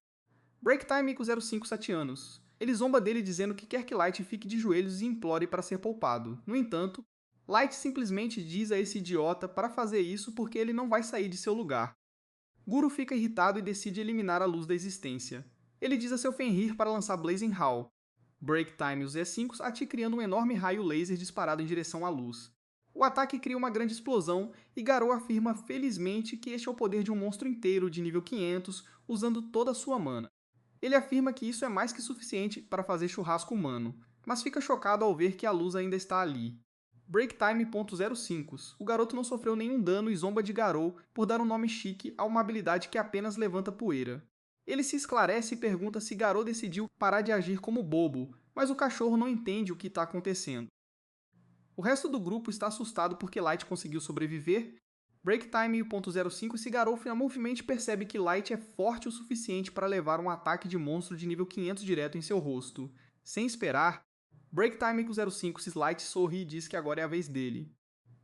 BreakTime05 7 anos. Ele zomba dele dizendo que quer que Light fique de joelhos e implore para ser poupado. No entanto, Light simplesmente diz a esse idiota para fazer isso porque ele não vai sair de seu lugar. Guru fica irritado e decide eliminar a luz da existência. Ele diz a seu Fenrir para lançar Blazing Howl. BreakTime e os Z5 ati criando um enorme raio laser disparado em direção à luz. O ataque cria uma grande explosão e Garou afirma felizmente que este é o poder de um monstro inteiro de nível 500 usando toda a sua mana. Ele afirma que isso é mais que suficiente para fazer churrasco humano, mas fica chocado ao ver que a luz ainda está ali. BreakTime.05. O garoto não sofreu nenhum dano e zomba de Garou por dar um nome chique a uma habilidade que apenas levanta poeira. Ele se esclarece e pergunta se Garou decidiu parar de agir como bobo, mas o cachorro não entende o que está acontecendo. O resto do grupo está assustado porque Light conseguiu sobreviver. BreakTime.05 e Garou finalmente percebe que Light é forte o suficiente para levar um ataque de monstro de nível 500 direto em seu rosto. Sem esperar, BreakTime05 Light sorri e diz que agora é a vez dele.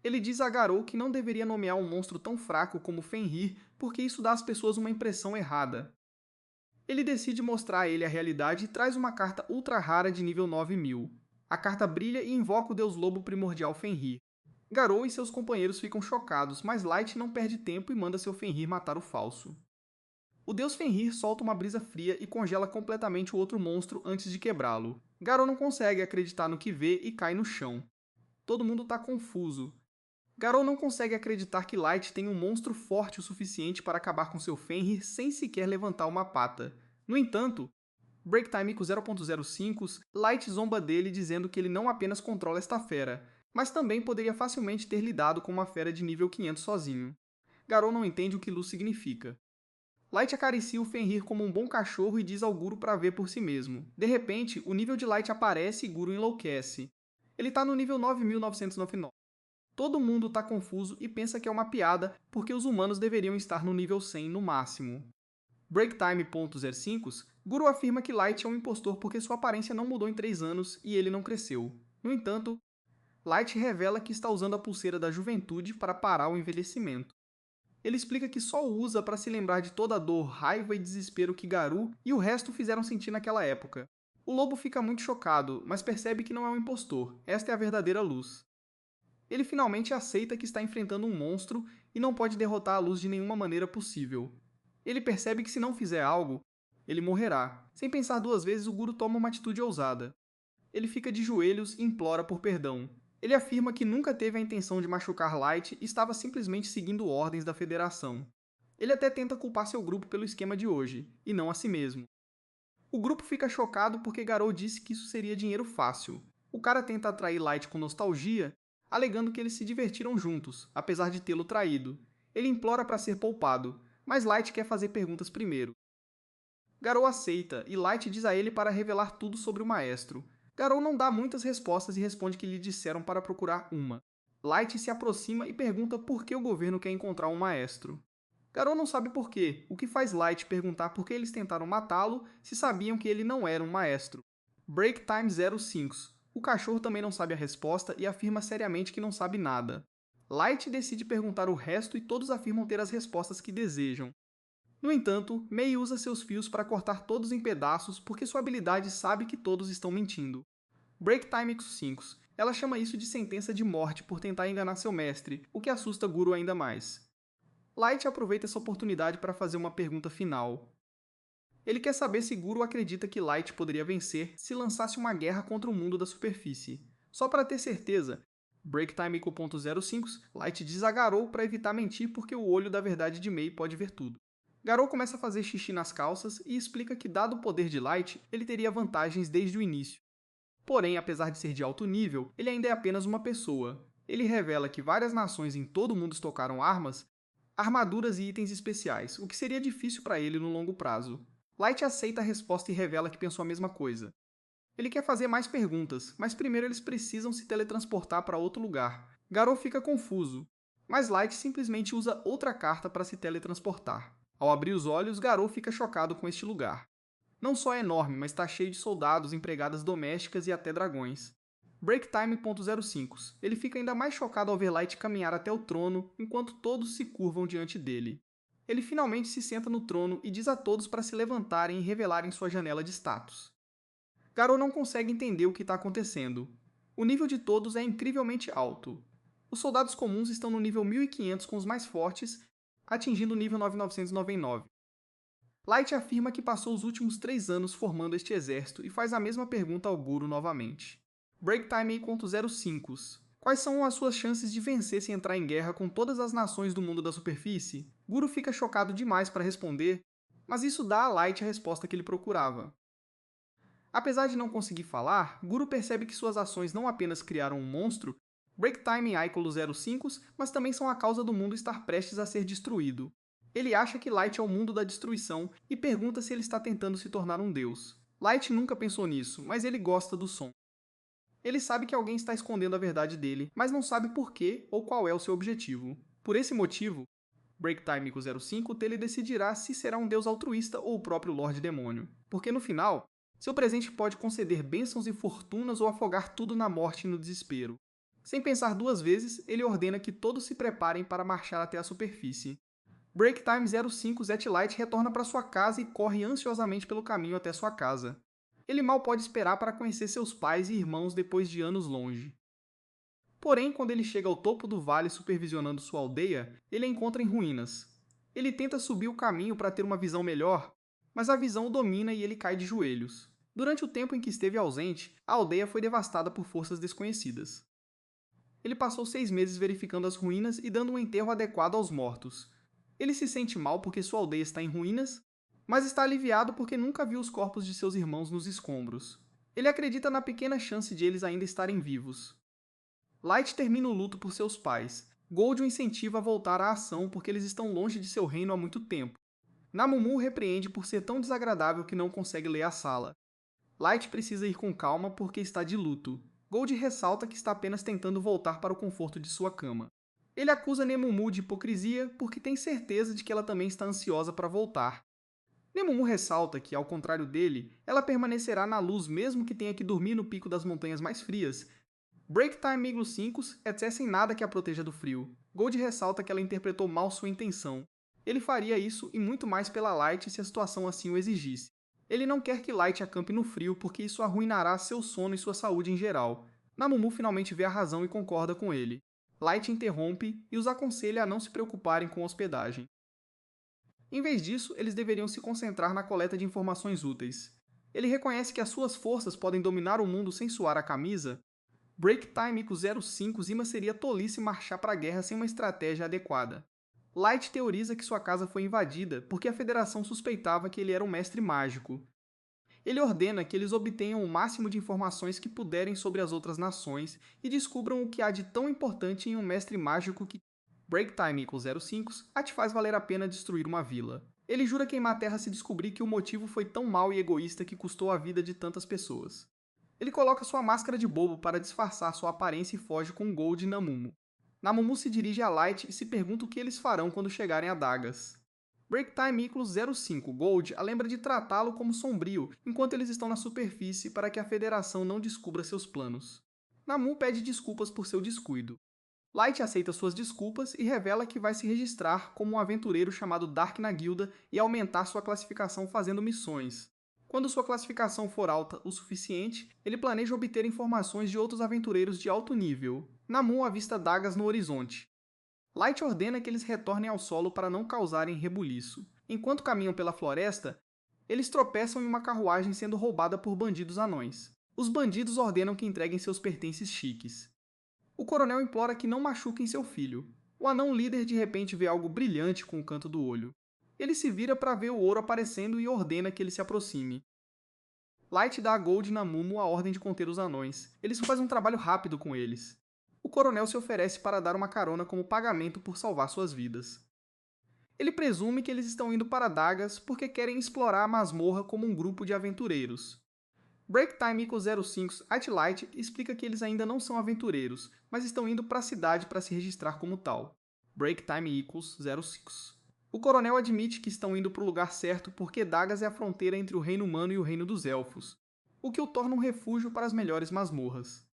Ele diz a Garou que não deveria nomear um monstro tão fraco como Fenrir, porque isso dá às pessoas uma impressão errada. Ele decide mostrar a ele a realidade e traz uma carta ultra rara de nível 9000. A carta brilha e invoca o deus lobo primordial Fenrir. Garou e seus companheiros ficam chocados, mas Light não perde tempo e manda seu Fenrir matar o falso. O deus Fenrir solta uma brisa fria e congela completamente o outro monstro antes de quebrá-lo. Garou não consegue acreditar no que vê e cai no chão. Todo mundo está confuso. Garou não consegue acreditar que Light tem um monstro forte o suficiente para acabar com seu Fenrir sem sequer levantar uma pata. No entanto, BreakTime 0.05, Light zomba dele dizendo que ele não apenas controla esta fera, mas também poderia facilmente ter lidado com uma fera de nível 500 sozinho. Garou não entende o que luz significa. Light acaricia o Fenrir como um bom cachorro e diz ao Guru para ver por si mesmo. De repente, o nível de Light aparece e Guru enlouquece. Ele está no nível 9999. Todo mundo está confuso e pensa que é uma piada porque os humanos deveriam estar no nível 100 no máximo. BreakTime.05, Guru afirma que Light é um impostor porque sua aparência não mudou em 3 anos e ele não cresceu. No entanto, Light revela que está usando a pulseira da juventude para parar o envelhecimento. Ele explica que só o usa para se lembrar de toda a dor, raiva e desespero que Garou e o resto fizeram sentir naquela época. O lobo fica muito chocado, mas percebe que não é um impostor, esta é a verdadeira luz. Ele finalmente aceita que está enfrentando um monstro e não pode derrotar a luz de nenhuma maneira possível. Ele percebe que se não fizer algo, ele morrerá. Sem pensar 2 vezes, o Guru toma uma atitude ousada. Ele fica de joelhos e implora por perdão. Ele afirma que nunca teve a intenção de machucar Light e estava simplesmente seguindo ordens da Federação. Ele até tenta culpar seu grupo pelo esquema de hoje, e não a si mesmo. O grupo fica chocado porque Garou disse que isso seria dinheiro fácil. O cara tenta atrair Light com nostalgia, alegando que eles se divertiram juntos, apesar de tê-lo traído. Ele implora para ser poupado, mas Light quer fazer perguntas primeiro. Garou aceita, e Light diz a ele para revelar tudo sobre o maestro. Garou não dá muitas respostas e responde que lhe disseram para procurar uma. Light se aproxima e pergunta por que o governo quer encontrar um maestro. Garou não sabe por quê, o que faz Light perguntar por que eles tentaram matá-lo se sabiam que ele não era um maestro. BreakTime05. O cachorro também não sabe a resposta e afirma seriamente que não sabe nada. Light decide perguntar o resto e todos afirmam ter as respostas que desejam. No entanto, Mei usa seus fios para cortar todos em pedaços porque sua habilidade sabe que todos estão mentindo. BreakTime5. Ela chama isso de sentença de morte por tentar enganar seu mestre, o que assusta Guru ainda mais. Light aproveita essa oportunidade para fazer uma pergunta final. Ele quer saber se Guru acredita que Light poderia vencer se lançasse uma guerra contra o mundo da superfície. Só para ter certeza, BreakTime.05, Light diz a Garou para evitar mentir porque o olho da verdade de Mei pode ver tudo. Garou começa a fazer xixi nas calças e explica que, dado o poder de Light, ele teria vantagens desde o início. Porém, apesar de ser de alto nível, ele ainda é apenas uma pessoa. Ele revela que várias nações em todo o mundo estocaram armas, armaduras e itens especiais, o que seria difícil para ele no longo prazo. Light aceita a resposta e revela que pensou a mesma coisa. Ele quer fazer mais perguntas, mas primeiro eles precisam se teletransportar para outro lugar. Garou fica confuso, mas Light simplesmente usa outra carta para se teletransportar. Ao abrir os olhos, Garou fica chocado com este lugar. Não só é enorme, mas está cheio de soldados, empregadas domésticas e até dragões. Breaktime.05. Ele fica ainda mais chocado ao ver Light caminhar até o trono, enquanto todos se curvam diante dele. Ele finalmente se senta no trono e diz a todos para se levantarem e revelarem sua janela de status. Garou não consegue entender o que está acontecendo. O nível de todos é incrivelmente alto. Os soldados comuns estão no nível 1500 com os mais fortes, atingindo o nível 9999. Light afirma que passou os últimos 3 anos formando este exército e faz a mesma pergunta ao Guru novamente. Breaktime.05. Quais são as suas chances de vencer se entrar em guerra com todas as nações do mundo da superfície? Guru fica chocado demais para responder, mas isso dá a Light a resposta que ele procurava. Apesar de não conseguir falar, Guru percebe que suas ações não apenas criaram um monstro, Breaktime e Icolo 05, mas também são a causa do mundo estar prestes a ser destruído. Ele acha que Light é o mundo da destruição e pergunta se ele está tentando se tornar um deus. Light nunca pensou nisso, mas ele gosta do som. Ele sabe que alguém está escondendo a verdade dele, mas não sabe por quê ou qual é o seu objetivo. Por esse motivo, Breaktime 05, ele decidirá se será um deus altruísta ou o próprio Lorde Demônio. Porque no final, seu presente pode conceder bênçãos e fortunas ou afogar tudo na morte e no desespero. Sem pensar 2 vezes, ele ordena que todos se preparem para marchar até a superfície. Breaktime 05 Light retorna para sua casa e corre ansiosamente pelo caminho até sua casa. Ele mal pode esperar para conhecer seus pais e irmãos depois de anos longe. Porém, quando ele chega ao topo do vale supervisionando sua aldeia, ele a encontra em ruínas. Ele tenta subir o caminho para ter uma visão melhor, mas a visão o domina e ele cai de joelhos. Durante o tempo em que esteve ausente, a aldeia foi devastada por forças desconhecidas. Ele passou 6 meses verificando as ruínas e dando um enterro adequado aos mortos. Ele se sente mal porque sua aldeia está em ruínas, mas está aliviado porque nunca viu os corpos de seus irmãos nos escombros. Ele acredita na pequena chance de eles ainda estarem vivos. Light termina o luto por seus pais. Gold o incentiva a voltar à ação porque eles estão longe de seu reino há muito tempo. Namumu o repreende por ser tão desagradável que não consegue ler a sala. Light precisa ir com calma porque está de luto. Gold ressalta que está apenas tentando voltar para o conforto de sua cama. Ele acusa Nemumu de hipocrisia porque tem certeza de que ela também está ansiosa para voltar. Nemumu ressalta que, ao contrário dele, ela permanecerá na luz mesmo que tenha que dormir no pico das montanhas mais frias. Breaktime 5 sem nada que a proteja do frio. Gold ressalta que ela interpretou mal sua intenção. Ele faria isso e muito mais pela Light se a situação assim o exigisse. Ele não quer que Light acampe no frio porque isso arruinará seu sono e sua saúde em geral. Namumu finalmente vê a razão e concorda com ele. Light interrompe e os aconselha a não se preocuparem com a hospedagem. Em vez disso, eles deveriam se concentrar na coleta de informações úteis. Ele reconhece que as suas forças podem dominar o mundo sem suar a camisa. Breaktime 05 Zima seria tolice marchar para a guerra sem uma estratégia adequada. Light teoriza que sua casa foi invadida porque a Federação suspeitava que ele era um mestre mágico. Ele ordena que eles obtenham o máximo de informações que puderem sobre as outras nações e descubram o que há de tão importante em um mestre mágico que Breaktime 05 a te faz valer a pena destruir uma vila. Ele jura queimar a terra se descobrir que o motivo foi tão mau e egoísta que custou a vida de tantas pessoas. Ele coloca sua máscara de bobo para disfarçar sua aparência e foge com Gold e Namumu. Namumu se dirige a Light e se pergunta o que eles farão quando chegarem a Dagas. Breaktime 05 Gold a lembra de tratá-lo como sombrio enquanto eles estão na superfície para que a Federação não descubra seus planos. Namu pede desculpas por seu descuido. Light aceita suas desculpas e revela que vai se registrar como um aventureiro chamado Dark na guilda e aumentar sua classificação fazendo missões. Quando sua classificação for alta o suficiente, ele planeja obter informações de outros aventureiros de alto nível. Namu avista Dagas no horizonte. Light ordena que eles retornem ao solo para não causarem rebuliço. Enquanto caminham pela floresta, eles tropeçam em uma carruagem sendo roubada por bandidos anões. Os bandidos ordenam que entreguem seus pertences chiques. O coronel implora que não machuquem seu filho. O anão líder de repente vê algo brilhante com o canto do olho. Ele se vira para ver o ouro aparecendo e ordena que ele se aproxime. Light dá a Gold e Namumu a ordem de conter os anões. Eles fazem um trabalho rápido com eles. O coronel se oferece para dar uma carona como pagamento por salvar suas vidas. Ele presume que eles estão indo para Dagas porque querem explorar a masmorra como um grupo de aventureiros. Breaktime equals 05 at Light explica que eles ainda não são aventureiros, mas estão indo para a cidade para se registrar como tal. Breaktime equals 05. O coronel admite que estão indo para o lugar certo porque Dagas é a fronteira entre o reino humano e o reino dos elfos, o que o torna um refúgio para as melhores masmorras.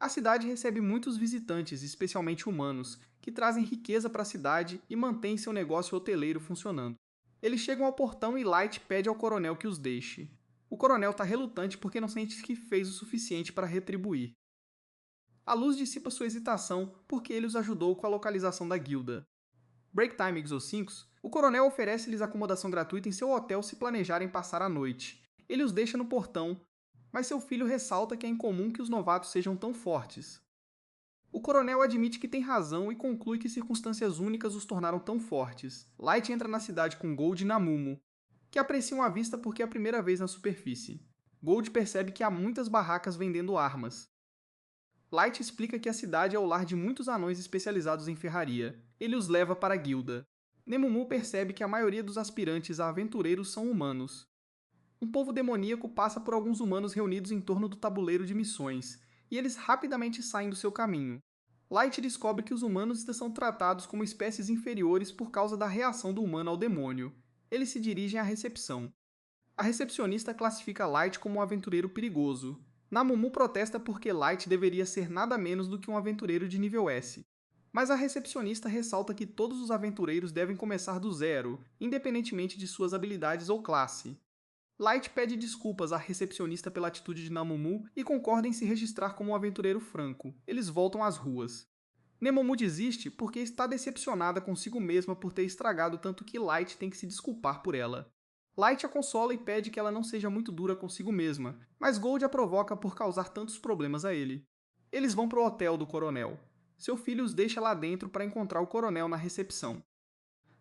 A cidade recebe muitos visitantes, especialmente humanos, que trazem riqueza para a cidade e mantêm seu negócio hoteleiro funcionando. Eles chegam ao portão e Light pede ao coronel que os deixe. O coronel está relutante porque não sente que fez o suficiente para retribuir. A luz dissipa sua hesitação porque ele os ajudou com a localização da guilda. Breaktime Exo5, o coronel oferece-lhes acomodação gratuita em seu hotel se planejarem passar a noite. Ele os deixa no portão, mas seu filho ressalta que é incomum que os novatos sejam tão fortes. O coronel admite que tem razão e conclui que circunstâncias únicas os tornaram tão fortes. Light entra na cidade com Gold e Namumu, que apreciam a vista porque é a primeira vez na superfície. Gold percebe que há muitas barracas vendendo armas. Light explica que a cidade é o lar de muitos anões especializados em ferraria. Ele os leva para a guilda. Nemumu percebe que a maioria dos aspirantes a aventureiros são humanos. Um povo demoníaco passa por alguns humanos reunidos em torno do tabuleiro de missões, e eles rapidamente saem do seu caminho. Light descobre que os humanos são tratados como espécies inferiores por causa da reação do humano ao demônio. Eles se dirigem à recepção. A recepcionista classifica Light como um aventureiro perigoso. Namumu protesta porque Light deveria ser nada menos do que um aventureiro de nível S. Mas a recepcionista ressalta que todos os aventureiros devem começar do zero, independentemente de suas habilidades ou classe. Light pede desculpas à recepcionista pela atitude de Namumu e concorda em se registrar como um aventureiro franco. Eles voltam às ruas. Nemumu desiste porque está decepcionada consigo mesma por ter estragado tanto que Light tem que se desculpar por ela. Light a consola e pede que ela não seja muito dura consigo mesma, mas Gold a provoca por causar tantos problemas a ele. Eles vão para o hotel do coronel. Seu filho os deixa lá dentro para encontrar o coronel na recepção.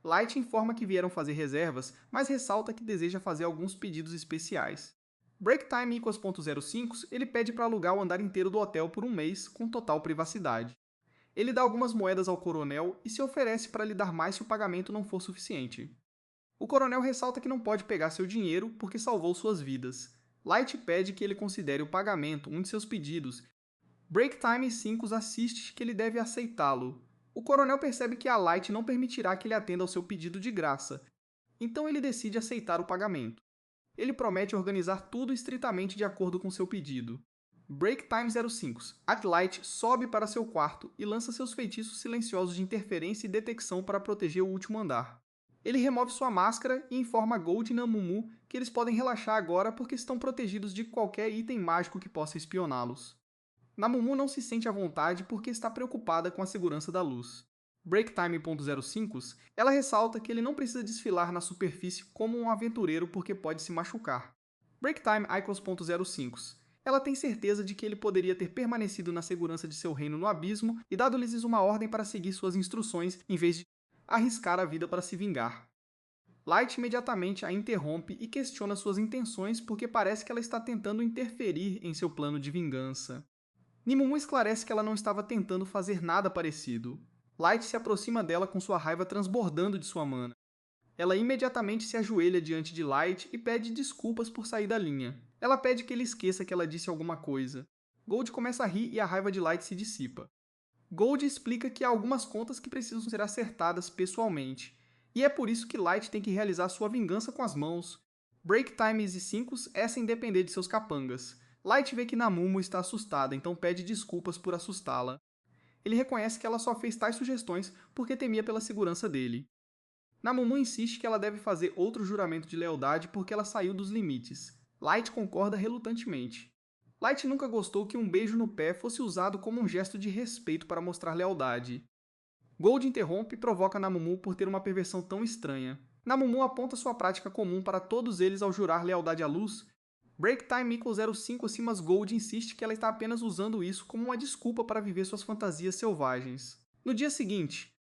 Light informa que vieram fazer reservas, mas ressalta que deseja fazer alguns pedidos especiais. Breaktime equals 0.05, ele pede para alugar o andar inteiro do hotel por um mês, com total privacidade. Ele dá algumas moedas ao coronel e se oferece para lhe dar mais se o pagamento não for suficiente. O coronel ressalta que não pode pegar seu dinheiro porque salvou suas vidas. Light pede que ele considere o pagamento um de seus pedidos. Breaktime 5 assiste que ele deve aceitá-lo. O coronel percebe que a Light não permitirá que ele atenda ao seu pedido de graça, então ele decide aceitar o pagamento. Ele promete organizar tudo estritamente de acordo com seu pedido. Breaktime 05. Light sobe para seu quarto e lança seus feitiços silenciosos de interferência e detecção para proteger o último andar. Ele remove sua máscara e informa Gold e Namumu que eles podem relaxar agora porque estão protegidos de qualquer item mágico que possa espioná-los. Namumu não se sente à vontade porque está preocupada com a segurança da luz. Breaktime 05, ela ressalta que ele não precisa desfilar na superfície como um aventureiro porque pode se machucar. Breaktime equals 05. Ela tem certeza de que ele poderia ter permanecido na segurança de seu reino no abismo e dado-lhes uma ordem para seguir suas instruções em vez de arriscar a vida para se vingar. Light imediatamente a interrompe e questiona suas intenções porque parece que ela está tentando interferir em seu plano de vingança. Nemumu esclarece que ela não estava tentando fazer nada parecido. Light se aproxima dela com sua raiva transbordando de sua mana. Ela imediatamente se ajoelha diante de Light e pede desculpas por sair da linha. Ela pede que ele esqueça que ela disse alguma coisa. Gold começa a rir e a raiva de Light se dissipa. Gold explica que há algumas contas que precisam ser acertadas pessoalmente, e é por isso que Light tem que realizar sua vingança com as mãos. Breaktime e 5 é sem depender de seus capangas. Light vê que Namumu está assustada, então pede desculpas por assustá-la. Ele reconhece que ela só fez tais sugestões porque temia pela segurança dele. Namumu insiste que ela deve fazer outro juramento de lealdade porque ela saiu dos limites. Light concorda relutantemente. Light nunca gostou que um beijo no pé fosse usado como um gesto de respeito para mostrar lealdade. Gold interrompe e provoca Namumu por ter uma perversão tão estranha. Namumu aponta sua prática comum para todos eles ao jurar lealdade à luz. Breaktime equals 05 mas Gold insiste que ela está apenas usando isso como uma desculpa para viver suas fantasias selvagens. No dia seguinte,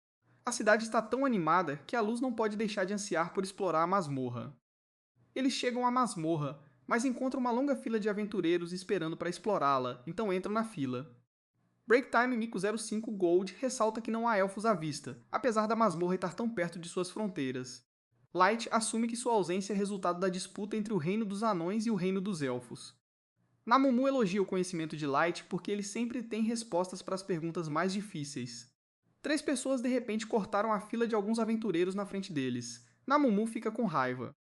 a cidade está tão animada que a luz não pode deixar de ansiar por explorar a masmorra. Eles chegam à masmorra, mas encontram uma longa fila de aventureiros esperando para explorá-la, então entram na fila. Breaktime Mico05 Gold ressalta que não há elfos à vista, apesar da masmorra estar tão perto de suas fronteiras. Light assume que sua ausência é resultado da disputa entre o reino dos anões e o reino dos elfos. Namumu elogia o conhecimento de Light porque ele sempre tem respostas para as perguntas mais difíceis. 3 pessoas de repente cortaram a fila de alguns aventureiros na frente deles. Namumu fica com raiva.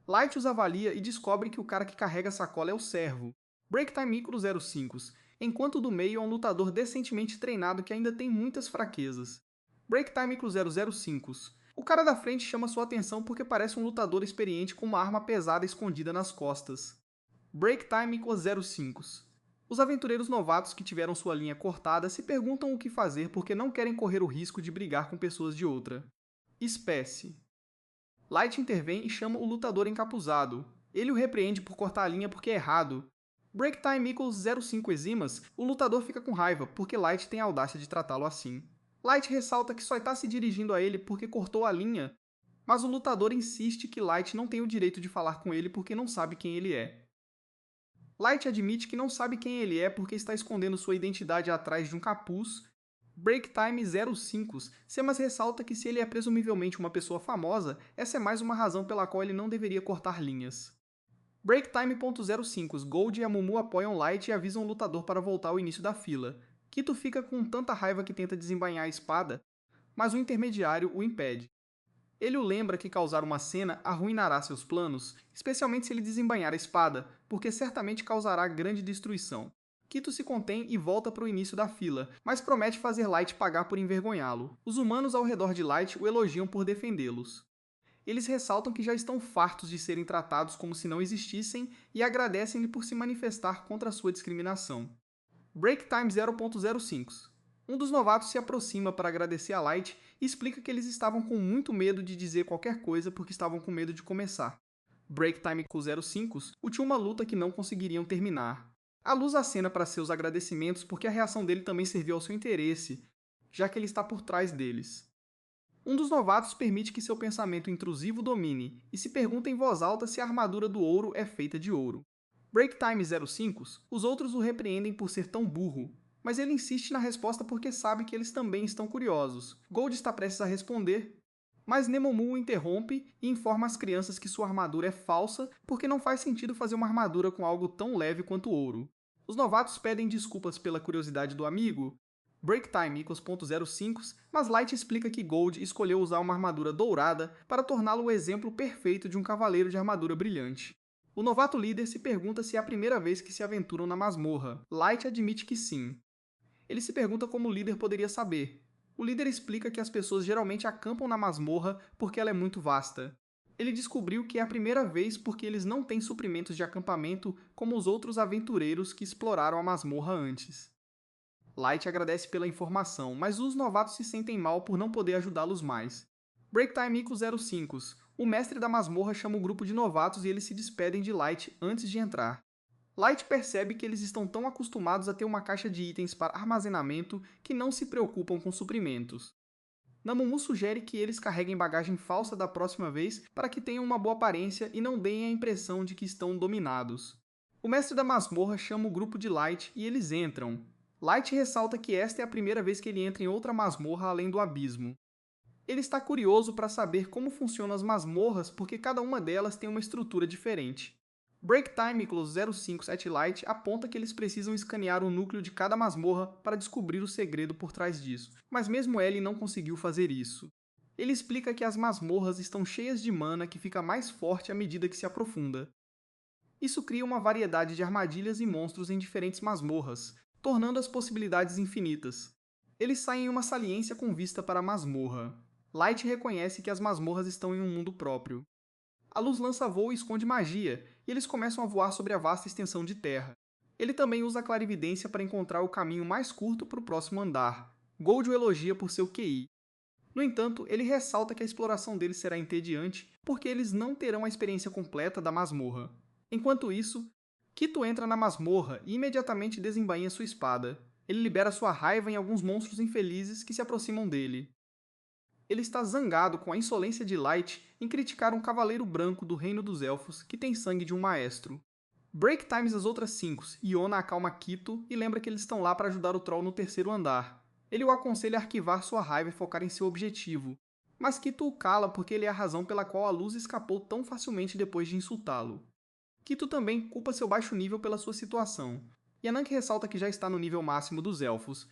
Light os avalia e descobre que o cara que carrega a sacola é o servo. Breaktime Micro05, enquanto o do meio é um lutador decentemente treinado que ainda tem muitas fraquezas. Breaktime Micro005, o cara da frente chama sua atenção porque parece um lutador experiente com uma arma pesada escondida nas costas. Breaktime Micro05, os aventureiros novatos que tiveram sua linha cortada se perguntam o que fazer porque não querem correr o risco de brigar com pessoas de outra espécie. Light intervém e chama o lutador encapuzado. Ele o repreende por cortar a linha porque é errado. Breaktime Micro05 Eximas, o lutador fica com raiva porque Light tem a audácia de tratá-lo assim. Light ressalta que só está se dirigindo a ele porque cortou a linha, mas o lutador insiste que Light não tem o direito de falar com ele porque não sabe quem ele é. Light admite que não sabe quem ele é porque está escondendo sua identidade atrás de um capuz. Breaktime 05, Semas ressalta que se ele é presumivelmente uma pessoa famosa, essa é mais uma razão pela qual ele não deveria cortar linhas. Breaktime.05, Gold e a Mumu apoiam Light e avisam o lutador para voltar ao início da fila. Kito fica com tanta raiva que tenta desembainhar a espada, mas o intermediário o impede. Ele o lembra que causar uma cena arruinará seus planos, especialmente se ele desembainhar a espada, porque certamente causará grande destruição. Kito se contém e volta para o início da fila, mas promete fazer Light pagar por envergonhá-lo. Os humanos ao redor de Light o elogiam por defendê-los. Eles ressaltam que já estão fartos de serem tratados como se não existissem e agradecem-lhe por se manifestar contra a sua discriminação. Breaktime 0.05, um dos novatos se aproxima para agradecer a Light e explica que eles estavam com muito medo de dizer qualquer coisa porque estavam com medo de começar. Breaktime 05 tinha uma luta que não conseguiriam terminar. A Luz acena para seus agradecimentos porque a reação dele também serviu ao seu interesse, já que ele está por trás deles. Um dos novatos permite que seu pensamento intrusivo domine e se pergunta em voz alta se a armadura do ouro é feita de ouro. Breaktime 05, os outros o repreendem por ser tão burro, mas ele insiste na resposta porque sabe que eles também estão curiosos. Gold está prestes a responder, mas Nemomu o interrompe e informa as crianças que sua armadura é falsa porque não faz sentido fazer uma armadura com algo tão leve quanto ouro. Os novatos pedem desculpas pela curiosidade do amigo, Breaktime =.05, mas Light explica que Gold escolheu usar uma armadura dourada para torná-lo o exemplo perfeito de um cavaleiro de armadura brilhante. O novato líder se pergunta se é a primeira vez que se aventuram na masmorra. Light admite que sim. Ele se pergunta como o líder poderia saber. O líder explica que as pessoas geralmente acampam na masmorra porque ela é muito vasta. Ele descobriu que é a primeira vez porque eles não têm suprimentos de acampamento como os outros aventureiros que exploraram a masmorra antes. Light agradece pela informação, mas os novatos se sentem mal por não poder ajudá-los mais. Breaktime Micro05, o mestre da masmorra chama o grupo de novatos e eles se despedem de Light antes de entrar. Light percebe que eles estão tão acostumados a ter uma caixa de itens para armazenamento que não se preocupam com suprimentos. Namumu sugere que eles carreguem bagagem falsa da próxima vez para que tenham uma boa aparência e não deem a impressão de que estão dominados. O mestre da masmorra chama o grupo de Light e eles entram. Light ressalta que esta é a primeira vez que ele entra em outra masmorra além do abismo. Ele está curioso para saber como funcionam as masmorras porque cada uma delas tem uma estrutura diferente. Breaktime 05 Light aponta que eles precisam escanear o núcleo de cada masmorra para descobrir o segredo por trás disso, mas mesmo ele não conseguiu fazer isso. Ele explica que as masmorras estão cheias de mana que fica mais forte à medida que se aprofunda. Isso cria uma variedade de armadilhas e monstros em diferentes masmorras, tornando as possibilidades infinitas. Eles saem em uma saliência com vista para a masmorra. Light reconhece que as masmorras estão em um mundo próprio. A Luz lança voo e esconde magia, e eles começam a voar sobre a vasta extensão de terra. Ele também usa a clarividência para encontrar o caminho mais curto para o próximo andar. Gold o elogia por seu QI. No entanto, ele ressalta que a exploração deles será entediante porque eles não terão a experiência completa da masmorra. Enquanto isso, Kito entra na masmorra e imediatamente desembainha sua espada. Ele libera sua raiva em alguns monstros infelizes que se aproximam dele. Ele está zangado com a insolência de Light em criticar um cavaleiro branco do reino dos elfos que tem sangue de um maestro. Break times as outras 5 e Yona acalma Quito e lembra que eles estão lá para ajudar o Troll no terceiro andar. Ele o aconselha a arquivar sua raiva e focar em seu objetivo, mas Quito o cala porque ele é a razão pela qual a luz escapou tão facilmente depois de insultá-lo. Quito também culpa seu baixo nível pela sua situação. Yanank ressalta que já está no nível máximo dos elfos.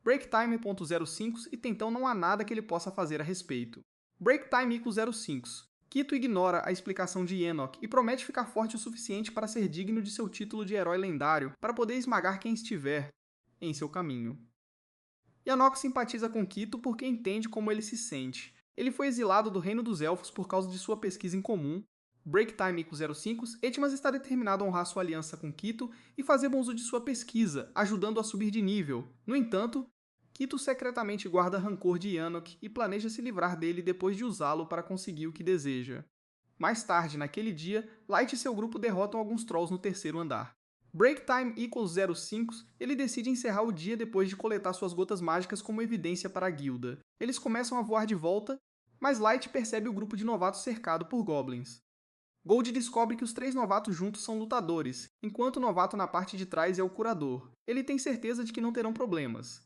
Breaktime.05 e então não há nada que ele possa fazer a respeito. Breaktime=05. Quito ignora a explicação de Enoch e promete ficar forte o suficiente para ser digno de seu título de herói lendário para poder esmagar quem estiver em seu caminho. Yanok simpatiza com Quito porque entende como ele se sente. Ele foi exilado do Reino dos Elfos por causa de sua pesquisa em comum. Breaktime=05, Etmas está determinado a honrar sua aliança com Quito e fazer bom uso de sua pesquisa, ajudando-o a subir de nível. No entanto, Quito secretamente guarda rancor de Yanok e planeja se livrar dele depois de usá-lo para conseguir o que deseja. Mais tarde, naquele dia, Light e seu grupo derrotam alguns Trolls no terceiro andar. Breaktime=05, ele decide encerrar o dia depois de coletar suas gotas mágicas como evidência para a guilda. Eles começam a voar de volta, mas Light percebe o grupo de novatos cercado por goblins. Gold descobre que os 3 novatos juntos são lutadores, enquanto o novato na parte de trás é o curador. Ele tem certeza de que não terão problemas.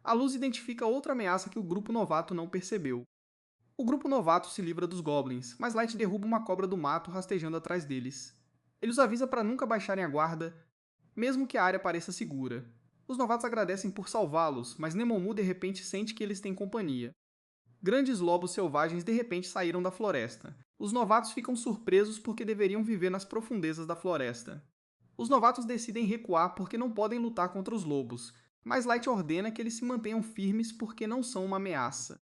A luz identifica outra ameaça que o grupo novato não percebeu. O grupo novato se livra dos goblins, mas Light derruba uma cobra do mato rastejando atrás deles. Ele os avisa para nunca baixarem a guarda, mesmo que a área pareça segura. Os novatos agradecem por salvá-los, mas Nemomu de repente sente que eles têm companhia. Grandes lobos selvagens de repente saíram da floresta. Os novatos ficam surpresos porque deveriam viver nas profundezas da floresta. Os novatos decidem recuar porque não podem lutar contra os lobos, mas Light ordena que eles se mantenham firmes porque não são uma ameaça.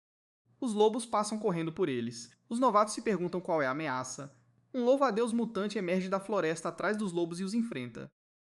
Os lobos passam correndo por eles. Os novatos se perguntam qual é a ameaça. Um louva-a-Deus mutante emerge da floresta atrás dos lobos e os enfrenta.